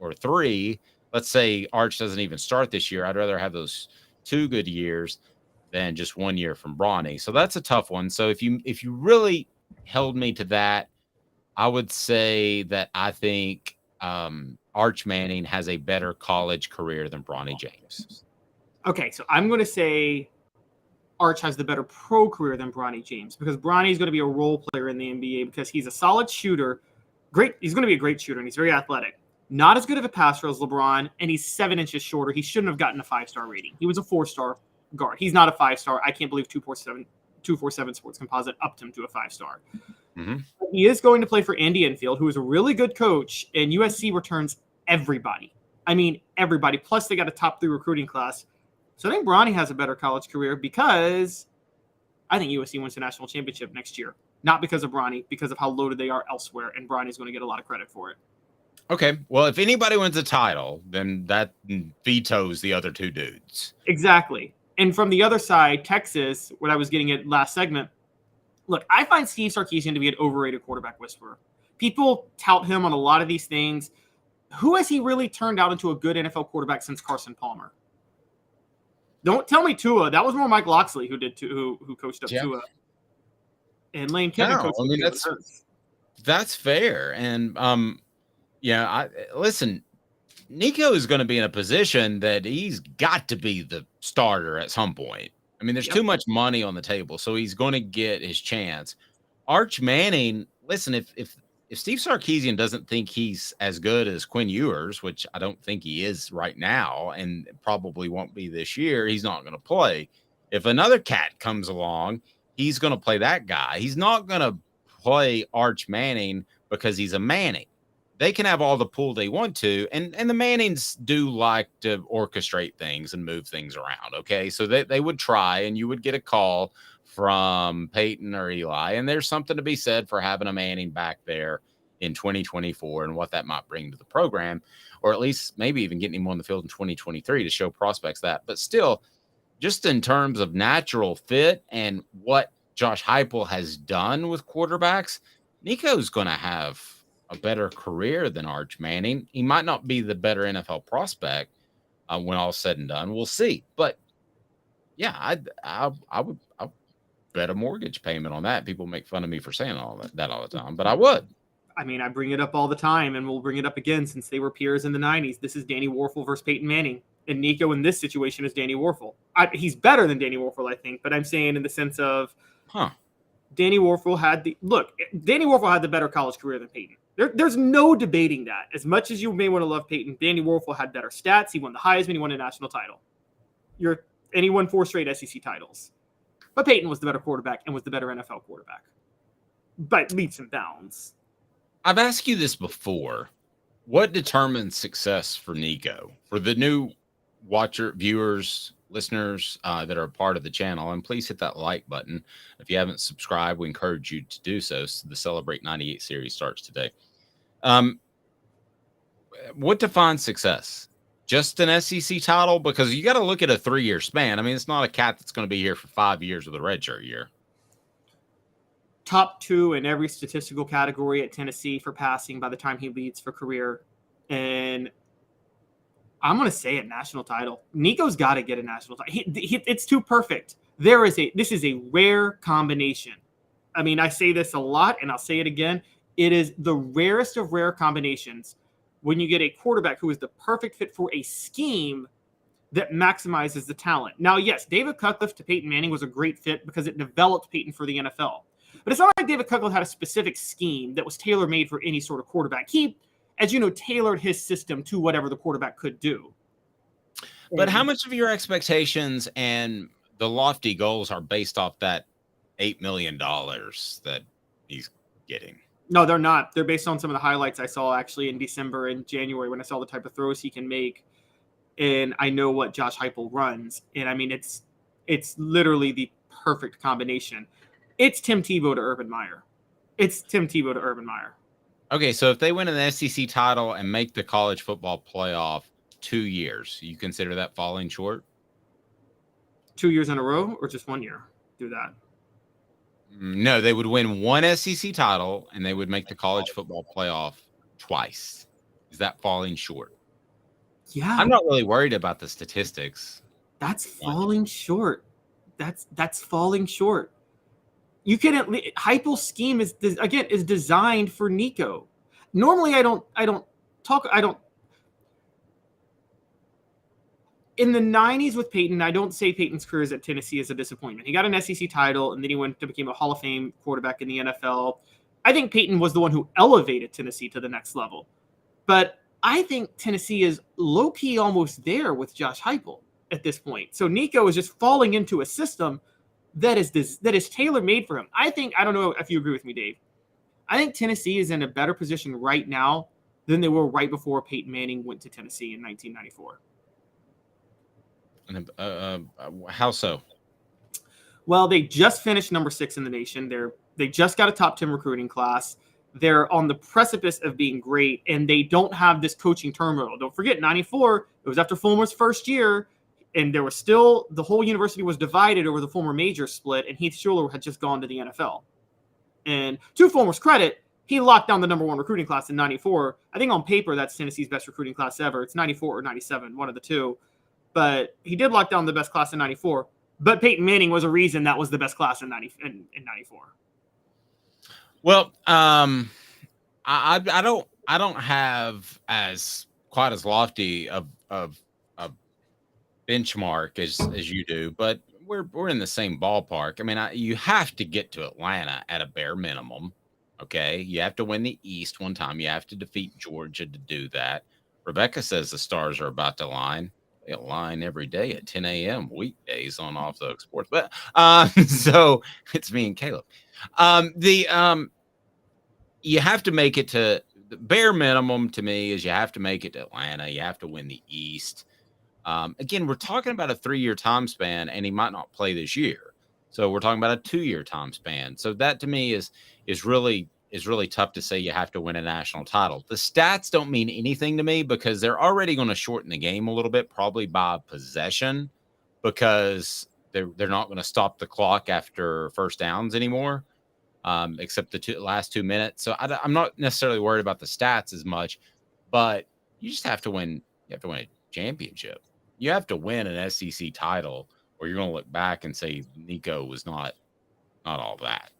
or 3. Let's say Arch doesn't even start this year. I'd rather have those 2 good years than just 1 year from Bronny. So that's a tough one. So if you really held me to that, I would say that I think Arch Manning has a better college career than Bronny James. Okay, so I'm going to say Arch has the better pro career than Bronny James because Bronny is going to be a role player in the NBA because he's a solid shooter. Great, he's going to be a great shooter, and he's very athletic. Not as good of a passer as LeBron, and he's 7 inches shorter. He shouldn't have gotten a 5-star rating. He was a 4-star guard. He's not a 5-star. I can't believe 247 Sports Composite upped him to a 5-star. Mm-hmm. He is going to play for Andy Enfield, who is a really good coach, and USC returns everybody. I mean, everybody. Plus, they got a top 3 recruiting class. So I think Bronny has a better college career because I think USC wins the national championship next year. Not because of Bronny, because of how loaded they are elsewhere, and Bronny's going to get a lot of credit for it. Okay, well, if anybody wins a title, then that vetoes the other 2 dudes. Exactly. And from the other side, Texas, what I was getting at last segment, look, I find Steve Sarkisian to be an overrated quarterback whisperer. People tout him on a lot of these things. Who has he really turned out into a good NFL quarterback since Carson Palmer? Don't tell me Tua. That was more Mike Loxley who coached up Tua. And Lane Kiffin coached up Tua. That's fair. And listen, Nico is going to be in a position that he's got to be the starter at some point. I mean, there's too much money on the table, so he's going to get his chance. Arch Manning, listen, if Steve Sarkisian doesn't think he's as good as Quinn Ewers, which I don't think he is right now and probably won't be this year, he's not going to play. If another cat comes along, he's going to play that guy. He's not going to play Arch Manning because he's a Manning. They can have all the pull they want to, and the Mannings do like to orchestrate things and move things around, okay? So they would try, and you would get a call from Peyton or Eli, and there's something to be said for having a Manning back there in 2024 and what that might bring to the program, or at least maybe even getting him on the field in 2023 to show prospects that. But still, just in terms of natural fit and what Josh Heupel has done with quarterbacks, Nico's going to have a better career than Arch Manning. He might not be the better NFL prospect when all's said and done. We'll see. But yeah, I would bet a mortgage payment on that. People make fun of me for saying all that all the time, but I would. I mean, I bring it up all the time, and we'll bring it up again since they were peers in the 90s. This is Danny Warfel versus Peyton Manning, and Nico in this situation is Danny Warfel. He's better than Danny Warfel, I think, but I'm saying in the sense of Danny Warfel had Danny Warfel had the better college career than Peyton. There's no debating that. As much as you may want to love Peyton, Danny Warfel had better stats. He won the Heisman. He won a national title. And he won 4 straight SEC titles. But Peyton was the better quarterback and was the better NFL quarterback. By leaps and bounds. I've asked you this before. What determines success for Nico? For the new viewers, listeners that are a part of the channel, and please hit that like button. If you haven't subscribed, we encourage you to do so. So the Celebrate 98 series starts today. What defines success? Just an SEC title? Because you got to look at a 3-year span. I mean, it's not a cat that's going to be here for 5 years with a redshirt year. Top 2 in every statistical category at Tennessee for passing by the time he leads for career. And I'm going to say a national title. Nico's got to get a national title. It's too perfect. This is a rare combination. I mean, I say this a lot, and I'll say it again. It is the rarest of rare combinations when you get a quarterback who is the perfect fit for a scheme, that maximizes the talent. Now, yes, David Cutcliffe to Peyton Manning was a great fit because it developed Peyton for the NFL. But it's not like David Cutcliffe had a specific scheme that was tailor-made for any sort of quarterback. He, as you know, tailored his system to whatever the quarterback could do. But how much of your expectations and the lofty goals are based off that $8 million that he's getting? No, they're not. They're based on some of the highlights I saw actually in December and January when I saw the type of throws he can make. And I know what Josh Heupel runs. And I mean, it's literally the perfect combination. It's Tim Tebow to Urban Meyer. It's Tim Tebow to Urban Meyer. Okay, so if they win an SEC title and make the college football playoff 2 years, you consider that falling short? 2 years in a row or just 1 year? Do that. No, they would win one SEC title and they would make the college football playoff twice. Is that falling short? Yeah. I'm not really worried about the statistics. That's falling short. That's falling short. You can Heupel's scheme is designed for Nico. Normally I don't in the 90s with Peyton, I don't say Peyton's career at Tennessee is a disappointment. He got an SEC title and then he went to become a Hall of Fame quarterback in the NFL. I think Peyton was the one who elevated Tennessee to the next level. But I think Tennessee is low-key almost there with Josh Heupel at this point. So Nico is just falling into a system that is tailor-made for him. I don't know if you agree with me, Dave. I think Tennessee is in a better position right now than they were right before Peyton Manning went to Tennessee in 1994. How so? Well, they just finished number 6 in the nation. They just got a top 10 recruiting class. They're on the precipice of being great, and they don't have this coaching turmoil. Don't forget, 94, it was after Fulmer's first year, and there was still, the whole university was divided over the Fulmer major split, and Heath Schuler had just gone to the NFL. And to Fulmer's credit, he locked down the number 1 recruiting class in 94. I think on paper, that's Tennessee's best recruiting class ever. It's 94 or 97, one of the two. But he did lock down the best class in 94. But Peyton Manning was a reason that was the best class in 94. Well, I don't have quite as lofty of benchmark as you do, but we're in the same ballpark. I mean, you have to get to Atlanta at a bare minimum. Okay, you have to win the East one time. You have to defeat Georgia to do that. Rebecca says the stars are about to align. They align every day at 10 a.m. weekdays on Off the Hook Sports. But so it's me and Caleb. You have to make it to the bare minimum to me is you have to make it to Atlanta. You have to win the East. Again, we're talking about a 3-year time span, and he might not play this year. So we're talking about a 2-year time span. So that to me is really tough to say you have to win a national title. The stats don't mean anything to me because they're already going to shorten the game a little bit, probably by possession, because they're not going to stop the clock after first downs anymore, except the last 2 minutes. So I'm not necessarily worried about the stats as much, but you just have to win. You have to win a championship. You have to win an SEC title, or you're going to look back and say Nico was not all that.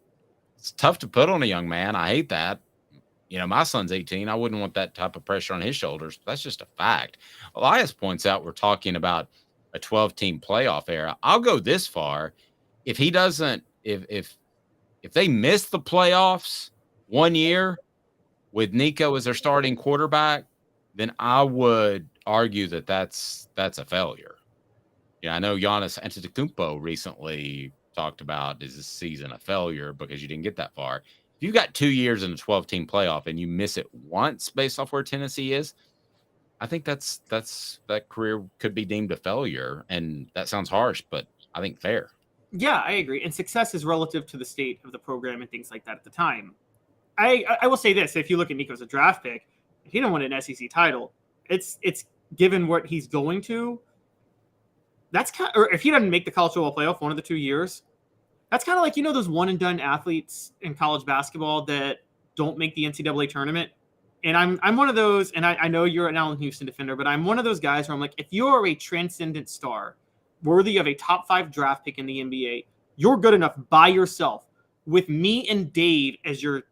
It's tough to put on a young man. I hate that. You know, my son's 18. I wouldn't want that type of pressure on his shoulders. That's just a fact. Elias points out we're talking about a 12-team playoff era. I'll go this far. If he doesn't, if they miss the playoffs 1 year with Nico as their starting quarterback, then I would argue that that's a failure. Yeah, I know Giannis Antetokounmpo recently talked about is this season a failure because you didn't get that far. If you've got 2 years in a 12-team playoff and you miss it once based off where Tennessee is, I think that career could be deemed a failure. And that sounds harsh, but I think fair. Yeah, I agree. And success is relative to the state of the program and things like that at the time. I will say this. If you look at Nico as a draft pick, if he don't win an SEC title, it's given what he's going to, that's kind of, or if he doesn't make the college football playoff 1 of the 2 years, that's kind of like, you know, those one and done athletes in college basketball that don't make the NCAA tournament. And I'm one of those, and I know you're an Allen Houston defender, but I'm one of those guys where I'm like, if you are a transcendent star worthy of a top 5 draft pick in the NBA, you're good enough by yourself with me and Dave as your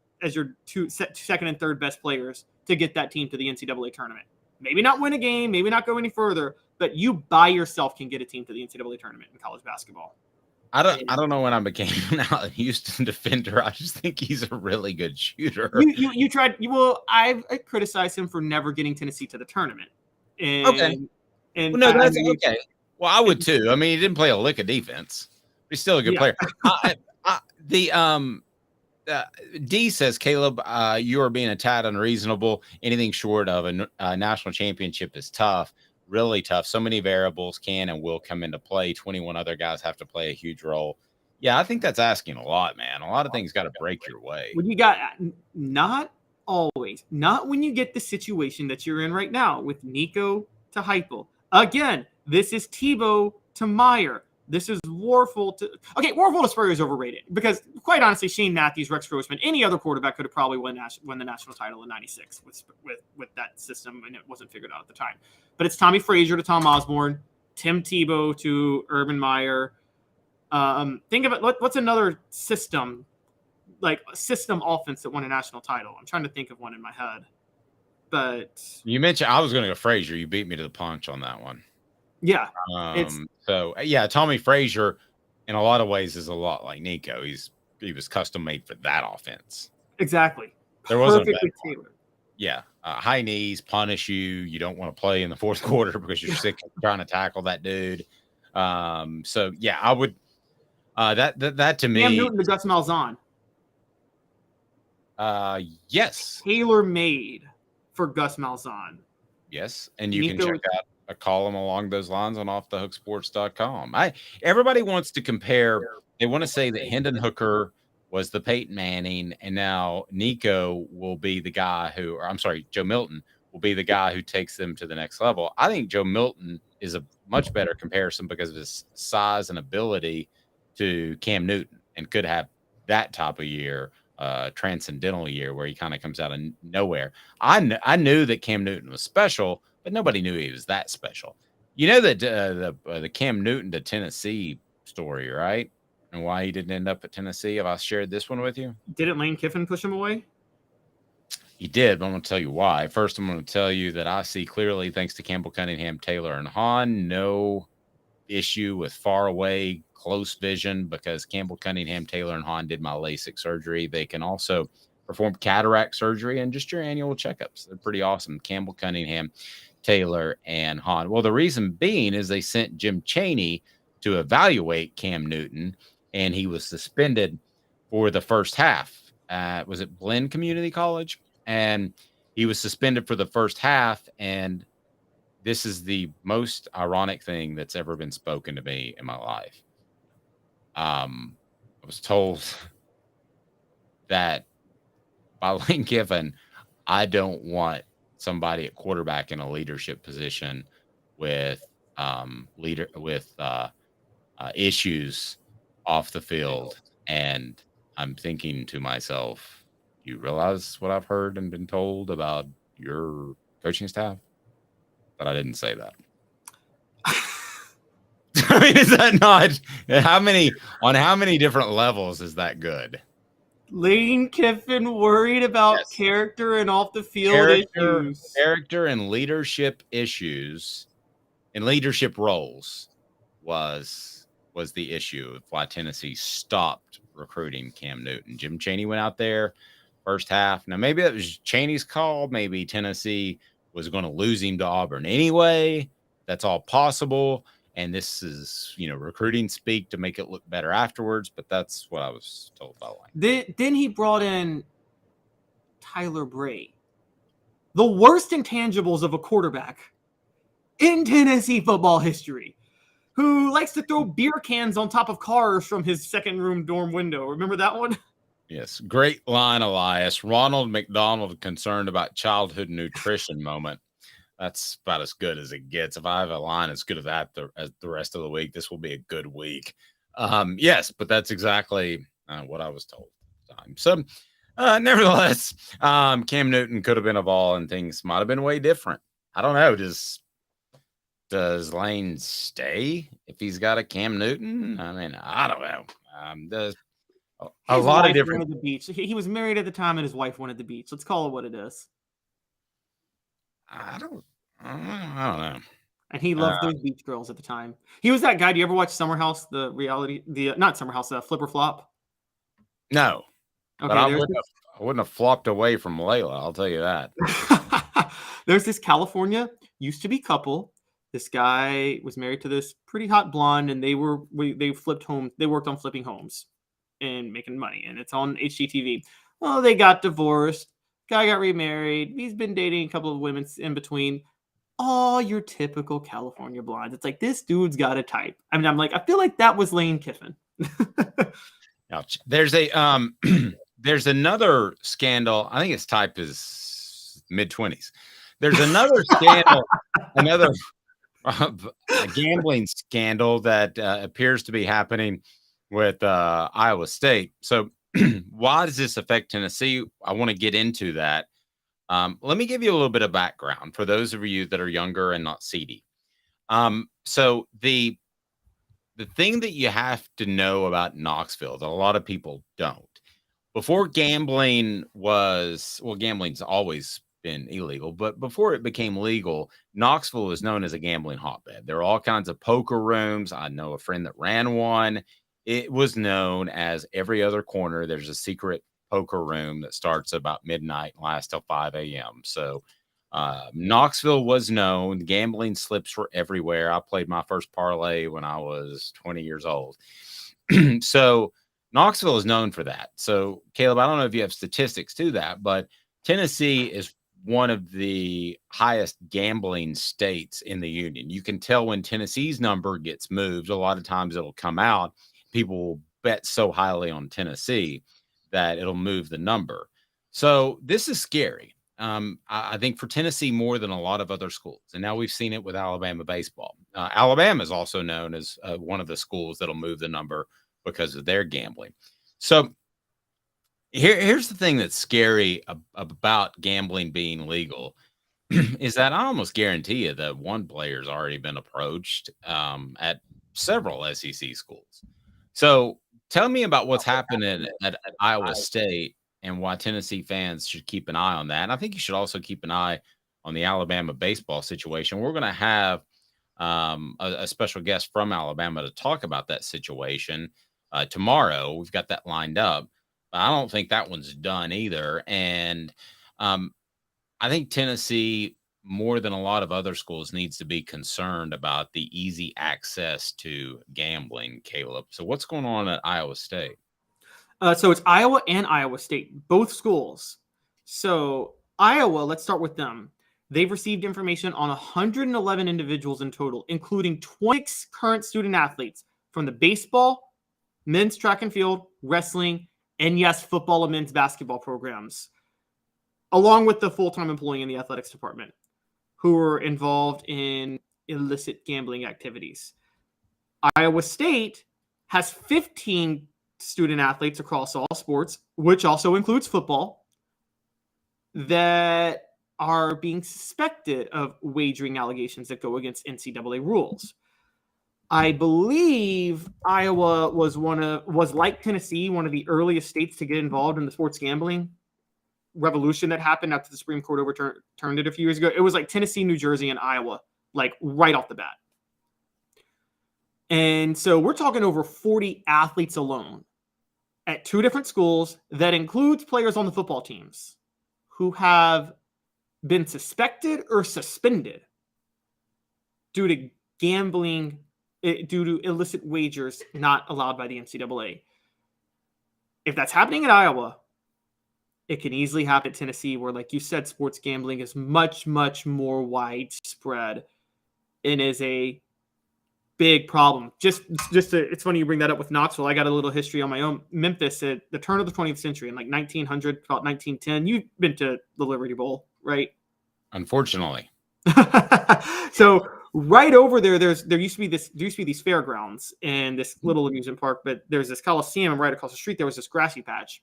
second and third best players to get that team to the NCAA tournament. Maybe not win a game, maybe not go any further, but you by yourself can get a team to the NCAA tournament in college basketball. I don't know when I became a Houston defender. I just think he's a really good shooter. You tried. I criticized him for never getting Tennessee to the tournament. And, okay. And well, no, that's okay. Well, I would too. I mean, he didn't play a lick of defense. He's still a good player. D says, Caleb, you are being a tad unreasonable. Anything short of a national championship is tough. Really tough. So many variables can and will come into play. 21 other guys have to play a huge role. Yeah, I think that's asking a lot, man. A lot of things got to break your way. When you got not always, not when you get the situation that you're in right now with Nico to Heupel. Again, this is Tebow to Meyer. This is Warfel to Warfel to Spurrier is overrated because, quite honestly, Shane Matthews, Rex Grossman, any other quarterback could have probably won the national title in '96 with that system, and it wasn't figured out at the time. But it's Tommy Frazier to Tom Osborne, Tim Tebow to Urban Meyer. Think of it. What's another system, like a system offense that won a national title? I'm trying to think of one in my head. But you mentioned I was going to go Frazier. You beat me to the punch on that one. Yeah. So yeah, Tommy Frazier in a lot of ways is a lot like Nico. He was custom made for that offense. Exactly. There wasn't perfectly tailored. Yeah. High knees, punish you. You don't want to play in the fourth quarter because you're sick of trying to tackle that dude. So yeah, I would that to me. Cam Newton to Gus Malzahn. Yes. Tailor made for Gus Malzahn. Yes. And you can check out a column along those lines on offthehooksports.com. Everybody wants to compare. They want to say that Hendon Hooker was the Peyton Manning, and now Nico will be the guy Joe Milton will be the guy who takes them to the next level. I think Joe Milton is a much better comparison because of his size and ability to Cam Newton, and could have that type of year, transcendental year where he kind of comes out of nowhere. I knew that Cam Newton was special, but nobody knew he was that special. You know that the Cam Newton to Tennessee story, right? And why he didn't end up at Tennessee. Have I shared this one with you? Didn't Lane Kiffin push him away? He did, but I'm going to tell you why. First, I'm going to tell you that I see clearly, thanks to Campbell, Cunningham, Taylor, and Hahn, no issue with far away, close vision because Campbell, Cunningham, Taylor, and Hahn did my LASIK surgery. They can also perform cataract surgery and just your annual checkups. They're pretty awesome. Campbell, Cunningham, Taylor, and Hahn. Well, the reason being is they sent Jim Chaney to evaluate Cam Newton, and he was suspended for the first half. Was it Blinn Community College? And he was suspended for the first half, and this is the most ironic thing that's ever been spoken to me in my life. I was told that by Lane Kiffin, I don't want somebody at quarterback in a leadership position with issues off the field. And I'm thinking to myself, you realize what I've heard and been told about your coaching staff? But I didn't say that. I mean, is that not how many different levels is that good? Lane Kiffin worried about character and off the field issues. Character and leadership issues and leadership roles was the issue of why Tennessee stopped recruiting Cam Newton. Jim Chaney went out there first half. Now, maybe that was Chaney's call. Maybe Tennessee was going to lose him to Auburn anyway. That's all possible. And this is, recruiting speak to make it look better afterwards. But that's what I was told by Lane. Then he brought in Tyler Bray, the worst intangibles of a quarterback in Tennessee football history, who likes to throw beer cans on top of cars from his second room dorm window. Remember that one? Yes. Great line, Elias. Ronald McDonald concerned about childhood nutrition moment. That's about as good as it gets. If I have a line as good as that as the rest of the week, this will be a good week. Yes, but that's exactly what I was told. So, nevertheless, Cam Newton could have been a ball, and things might have been way different. I don't know. Does Lane stay if he's got a Cam Newton? I mean, I don't know. A lot of different. Wanted the beach. He was married at the time, and his wife wanted the beach. Let's call it what it is. I don't know. And he loved those beach girls at the time. He was that guy. Do you ever watch Summer House, the reality, not Summer House, Flip or Flop? No. Okay, But I wouldn't have flopped away from Layla, I'll tell you that. There's this California, used to be couple. This guy was married to this pretty hot blonde, and they flipped homes. They worked on flipping homes and making money, and it's on HGTV. Well, they got divorced. Guy got remarried. He's been dating a couple of women in between. All your typical California blondes. It's like, this dude's got a type. I mean, I'm like, I feel like that was Lane Kiffin. Ouch. There's a there's another scandal. I think his type is mid-20s. There's another scandal, another a gambling scandal that appears to be happening with Iowa State. So why does this affect Tennessee? I want to get into that. Let me give you a little bit of background for those of you that are younger and not seedy. So the thing that you have to know about Knoxville that a lot of people don't. Before gambling gambling's always been illegal, but before it became legal, Knoxville was known as a gambling hotbed. There were all kinds of poker rooms. I know a friend that ran one. It was known as every other corner. There's a secret poker room that starts about midnight and lasts till 5 a.m. So Knoxville was known. Gambling slips were everywhere. I played my first parlay when I was 20 years old. So Knoxville is known for that. So Caleb, I don't know if you have statistics to that, but Tennessee is one of the highest gambling states in the union. You can tell when Tennessee's number gets moved. A lot of times it'll come out. People will bet so highly on Tennessee that it'll move the number. So this is scary. I think for Tennessee more than a lot of other schools. And now we've seen it with Alabama baseball. Alabama is also known as one of the schools that'll move the number because of their gambling. So here's the thing that's scary about gambling being legal is that I almost guarantee you that one player's already been approached at several SEC schools. So tell me about what's happening at Iowa State and why Tennessee fans should keep an eye on that. And I think you should also keep an eye on the Alabama baseball situation. We're going to have a special guest from Alabama to talk about that situation tomorrow. We've got that lined up. But I don't think that one's done either. And I think Tennessee, more than a lot of other schools, needs to be concerned about the easy access to gambling, Caleb. So what's going on at Iowa State? So it's Iowa and Iowa State, both schools. So Iowa, let's start with them. They've received information on 111 individuals in total, including 26 current student athletes from the baseball, men's track and field, wrestling, and yes, football and men's basketball programs, along with the full-time employee in the athletics department who were involved in illicit gambling activities. Iowa State has 15 student athletes across all sports, which also includes football, that are being suspected of wagering allegations that go against NCAA rules. I believe Iowa was like Tennessee, one of the earliest states to get involved in the sports gambling revolution that happened after the Supreme Court overturned it a few years ago. It was like Tennessee, New Jersey, and Iowa, like right off the bat. And so we're talking over 40 athletes alone at two different schools. That includes players on the football teams who have been suspected or suspended due to gambling, due to illicit wagers not allowed by the NCAA. If that's happening in Iowa, it can easily happen at Tennessee, where, like you said, sports gambling is much, much more widespread and is a big problem. It's funny you bring that up with Knoxville. I got a little history on my own. Memphis at the turn of the 20th century, in like 1900, about 1910. You've been to the Liberty Bowl, right? Unfortunately. So right over there used to be these fairgrounds and this little amusement park, but there's this Coliseum, and right across the street there was this grassy patch.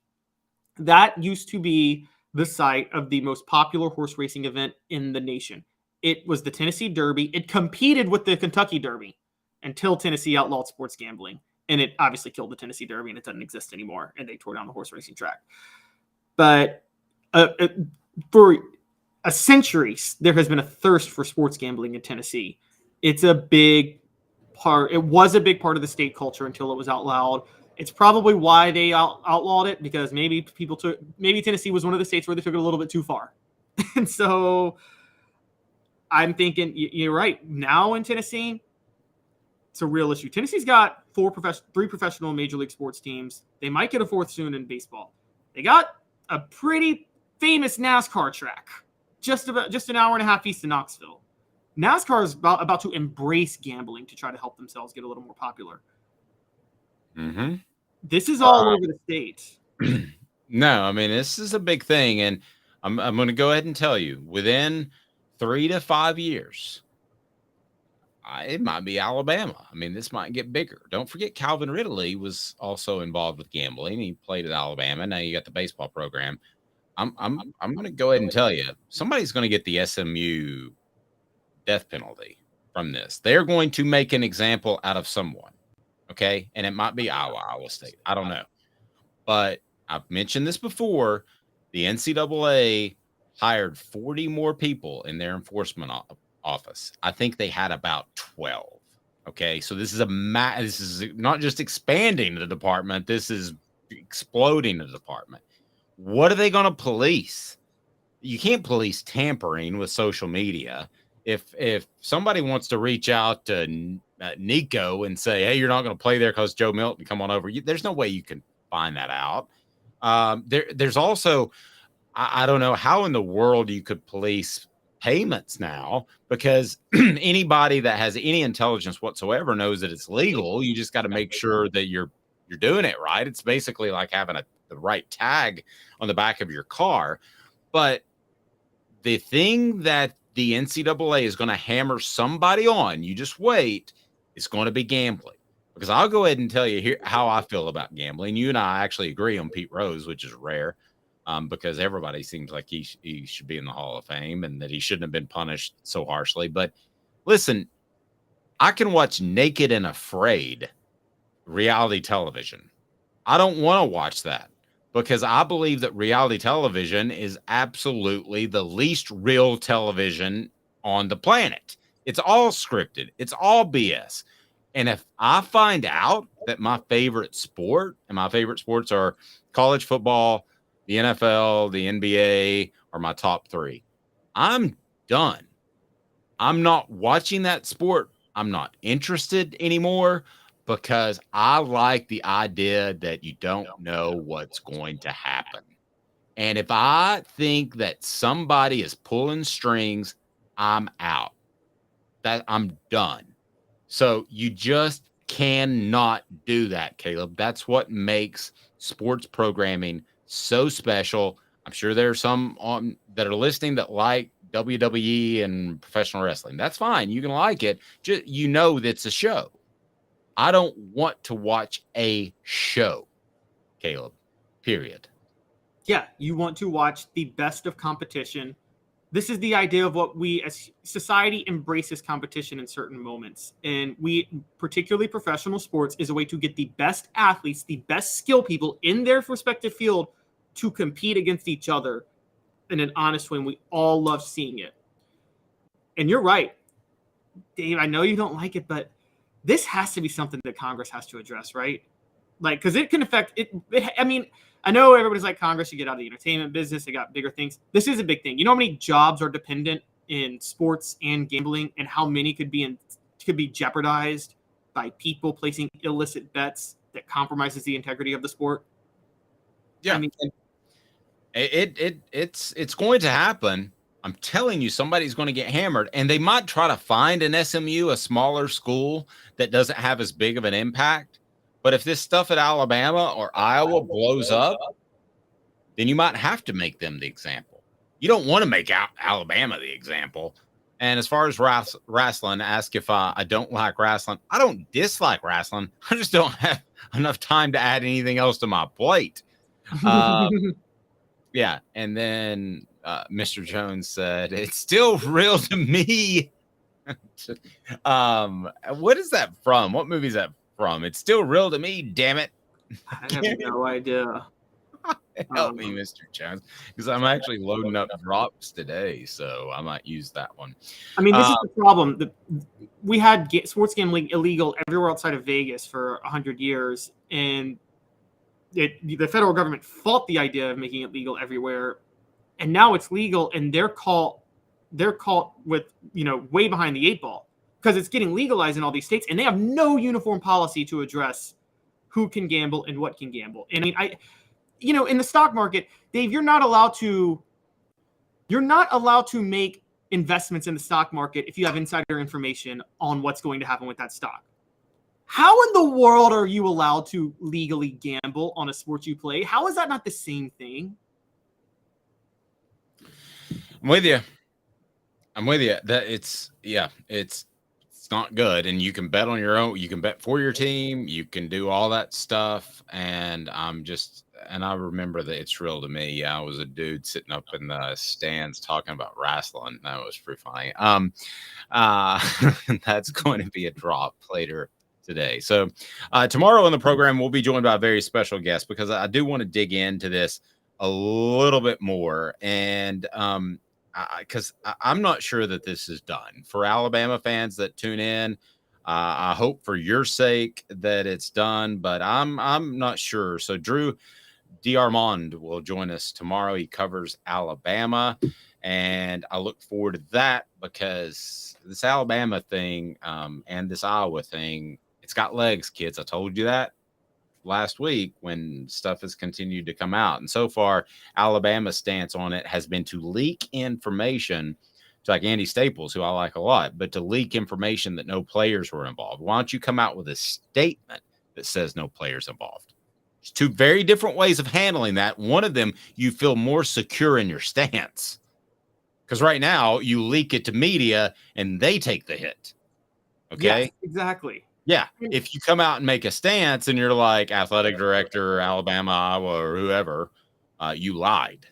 That used to be the site of the most popular horse racing event in the nation. It was the Tennessee Derby. It competed with the Kentucky Derby until Tennessee outlawed sports gambling. And it obviously killed the Tennessee Derby, and it doesn't exist anymore. And they tore down the horse racing track. But for a century, there has been a thirst for sports gambling in Tennessee. It's a big part. It was a big part of the state culture until it was outlawed. It's probably why they outlawed it, because maybe Tennessee was one of the states where they took it a little bit too far. And so I'm thinking you're right. Now in Tennessee, it's a real issue. Tennessee's got three professional major league sports teams. They might get a fourth soon in baseball. They got a pretty famous NASCAR track just an hour and a half east of Knoxville. NASCAR is about to embrace gambling to try to help themselves get a little more popular. Mm-hmm. This is all over the state. No, I mean, this is a big thing. And I'm going to go ahead and tell you, within 3 to 5 years, it might be Alabama. I mean, this might get bigger. Don't forget, Calvin Ridley was also involved with gambling. He played at Alabama. Now you got the baseball program. I'm going to go ahead and tell you, somebody's going to get the SMU death penalty from this. They're going to make an example out of someone. Okay. And it might be Iowa State. I don't know. But I've mentioned this before. The NCAA hired 40 more people in their enforcement office. I think they had about 12. Okay. So this is this is not just expanding the department. This is exploding the department. What are they going to police? You can't police tampering with social media. If somebody wants to reach out to Nico and say, hey, you're not going to play there because Joe Milton, come on over, there's no way you can find that out. There's also, I don't know how in the world you could police payments now, because anybody that has any intelligence whatsoever knows that it's legal. You just got to make sure that you're doing it right. It's basically like having the right tag on the back of your car. But the thing that the NCAA is going to hammer somebody on, you just wait, it's going to be gambling. Because I'll go ahead and tell you here how I feel about gambling. You and I actually agree on Pete Rose, which is rare, because everybody seems like he should be in the Hall of Fame and that he shouldn't have been punished so harshly. But listen, I can watch Naked and Afraid reality television. I don't want to watch that, because I believe that reality television is absolutely the least real television on the planet. It's all scripted. It's all BS. And if I find out that my favorite sport, and my favorite sports are college football, the NFL, the NBA, are my top 3, I'm done. I'm not watching that sport. I'm not interested anymore, because I like the idea that you don't know what's going to happen. And if I think that somebody is pulling strings, I'm out. I'm done. So you just cannot do that, Caleb. That's what makes sports programming so special. I'm sure there are some that are listening that like WWE and professional wrestling. That's fine. You can like it. Just, that's a show. I don't want to watch a show, Caleb, period. Yeah, you want to watch the best of competition. This is the idea of what we as society embraces competition in certain moments. And we, particularly professional sports, is a way to get the best athletes, the best skill people in their respective field to compete against each other in an honest way. And we all love seeing it. And you're right, Dave, I know you don't like it, but this has to be something that Congress has to address, right? Like, because it can affect it. I mean, I know everybody's like, Congress should get out of the entertainment business. They got bigger things. This is a big thing. You know how many jobs are dependent in sports and gambling, and how many could be jeopardized by people placing illicit bets that compromises the integrity of the sport? Yeah, I mean, it's going to happen. I'm telling you, somebody's going to get hammered, and they might try to find an SMU, a smaller school that doesn't have as big of an impact. But if this stuff at Alabama or Iowa blows up, then you might have to make them the example. You don't want to make Alabama the example. And as far as wrestling, ask if I don't like wrestling. I don't dislike wrestling. I just don't have enough time to add anything else to my plate. Yeah. And then Mr. Jones said, it's still real to me. What is that from? What movie is that from? It's still real to me, damn it. I have no idea. Help me, Mr. Jones, because I'm actually loading up drops today, so I might use that one. I mean, this is the problem. We had sports gambling illegal everywhere outside of Vegas for 100 years, and the federal government fought the idea of making it legal everywhere, and now it's legal, and they're caught with way behind the 8 ball because it's getting legalized in all these states, and they have no uniform policy to address who can gamble and what can gamble. And I mean, in the stock market, Dave, you're not allowed to make investments in the stock market if you have insider information on what's going to happen with that stock. How in the world are you allowed to legally gamble on a sport you play? How is that not the same thing? I'm with you. That it's not good. And you can bet on your own. You can bet for your team. You can do all that stuff. And I remember that it's real to me. I was a dude sitting up in the stands talking about wrestling. That was pretty funny. That's going to be a drop later today. So tomorrow on the program, we'll be joined by a very special guest because I do want to dig into this a little bit more. And because I'm not sure that this is done. For Alabama fans that tune in, I hope for your sake that it's done, but I'm not sure. So Drew DeArmond will join us tomorrow. He covers Alabama, and I look forward to that because this Alabama thing and this Iowa thing, it's got legs, kids. I told you that last week when stuff has continued to come out. And so far, Alabama's stance on it has been to leak information to like Andy Staples, who I like a lot, but to leak information that no players were involved. Why don't you come out with a statement that says no players involved? It's two very different ways of handling that. One of them, you feel more secure in your stance because right now you leak it to media and they take the hit. Okay. Yes, exactly. Yeah, if you come out and make a stance and you're like athletic director, Alabama, Iowa, or whoever, you lied.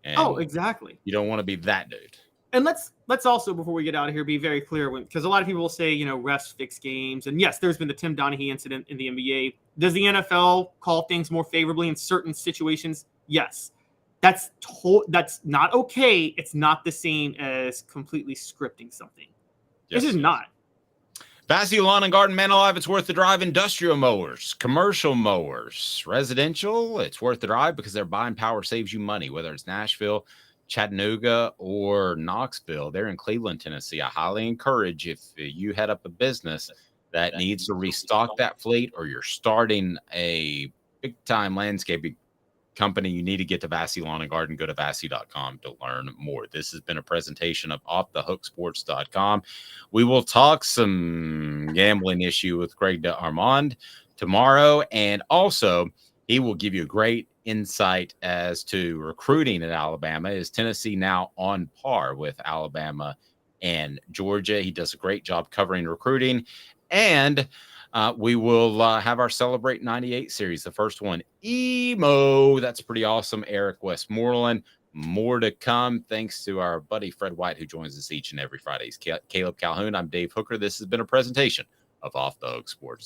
And exactly. You don't want to be that dude. And let's also, before we get out of here, be very clear because a lot of people will say, refs fix games. And yes, there's been the Tim Donaghy incident in the NBA. Does the NFL call things more favorably in certain situations? Yes. That's not okay. It's not the same as completely scripting something. Yes. This is not. Vassy Lawn and Garden, man alive, it's worth the drive. Industrial mowers, commercial mowers, residential, it's worth the drive because their buying power saves you money, whether it's Nashville, Chattanooga, or Knoxville. They're in Cleveland, Tennessee. I highly encourage if you head up a business that needs to restock that fleet or you're starting a big-time landscaping company, you need to get to Vassy Lawn and Garden. Go to Vassy.com to learn more. This has been a presentation of offthehooksports.com. We will talk some gambling issue with Greg DeArmond tomorrow, and also he will give you a great insight as to recruiting at Alabama. Is Tennessee now on par with Alabama and Georgia? He does a great job covering recruiting, and we will have our Celebrate 98 series, the first one, Emo. That's pretty awesome. Eric Westmoreland. More to come. Thanks to our buddy Fred White, who joins us each and every Friday. Caleb Calhoun. I'm Dave Hooker. This has been a presentation of Off the Hook Sports.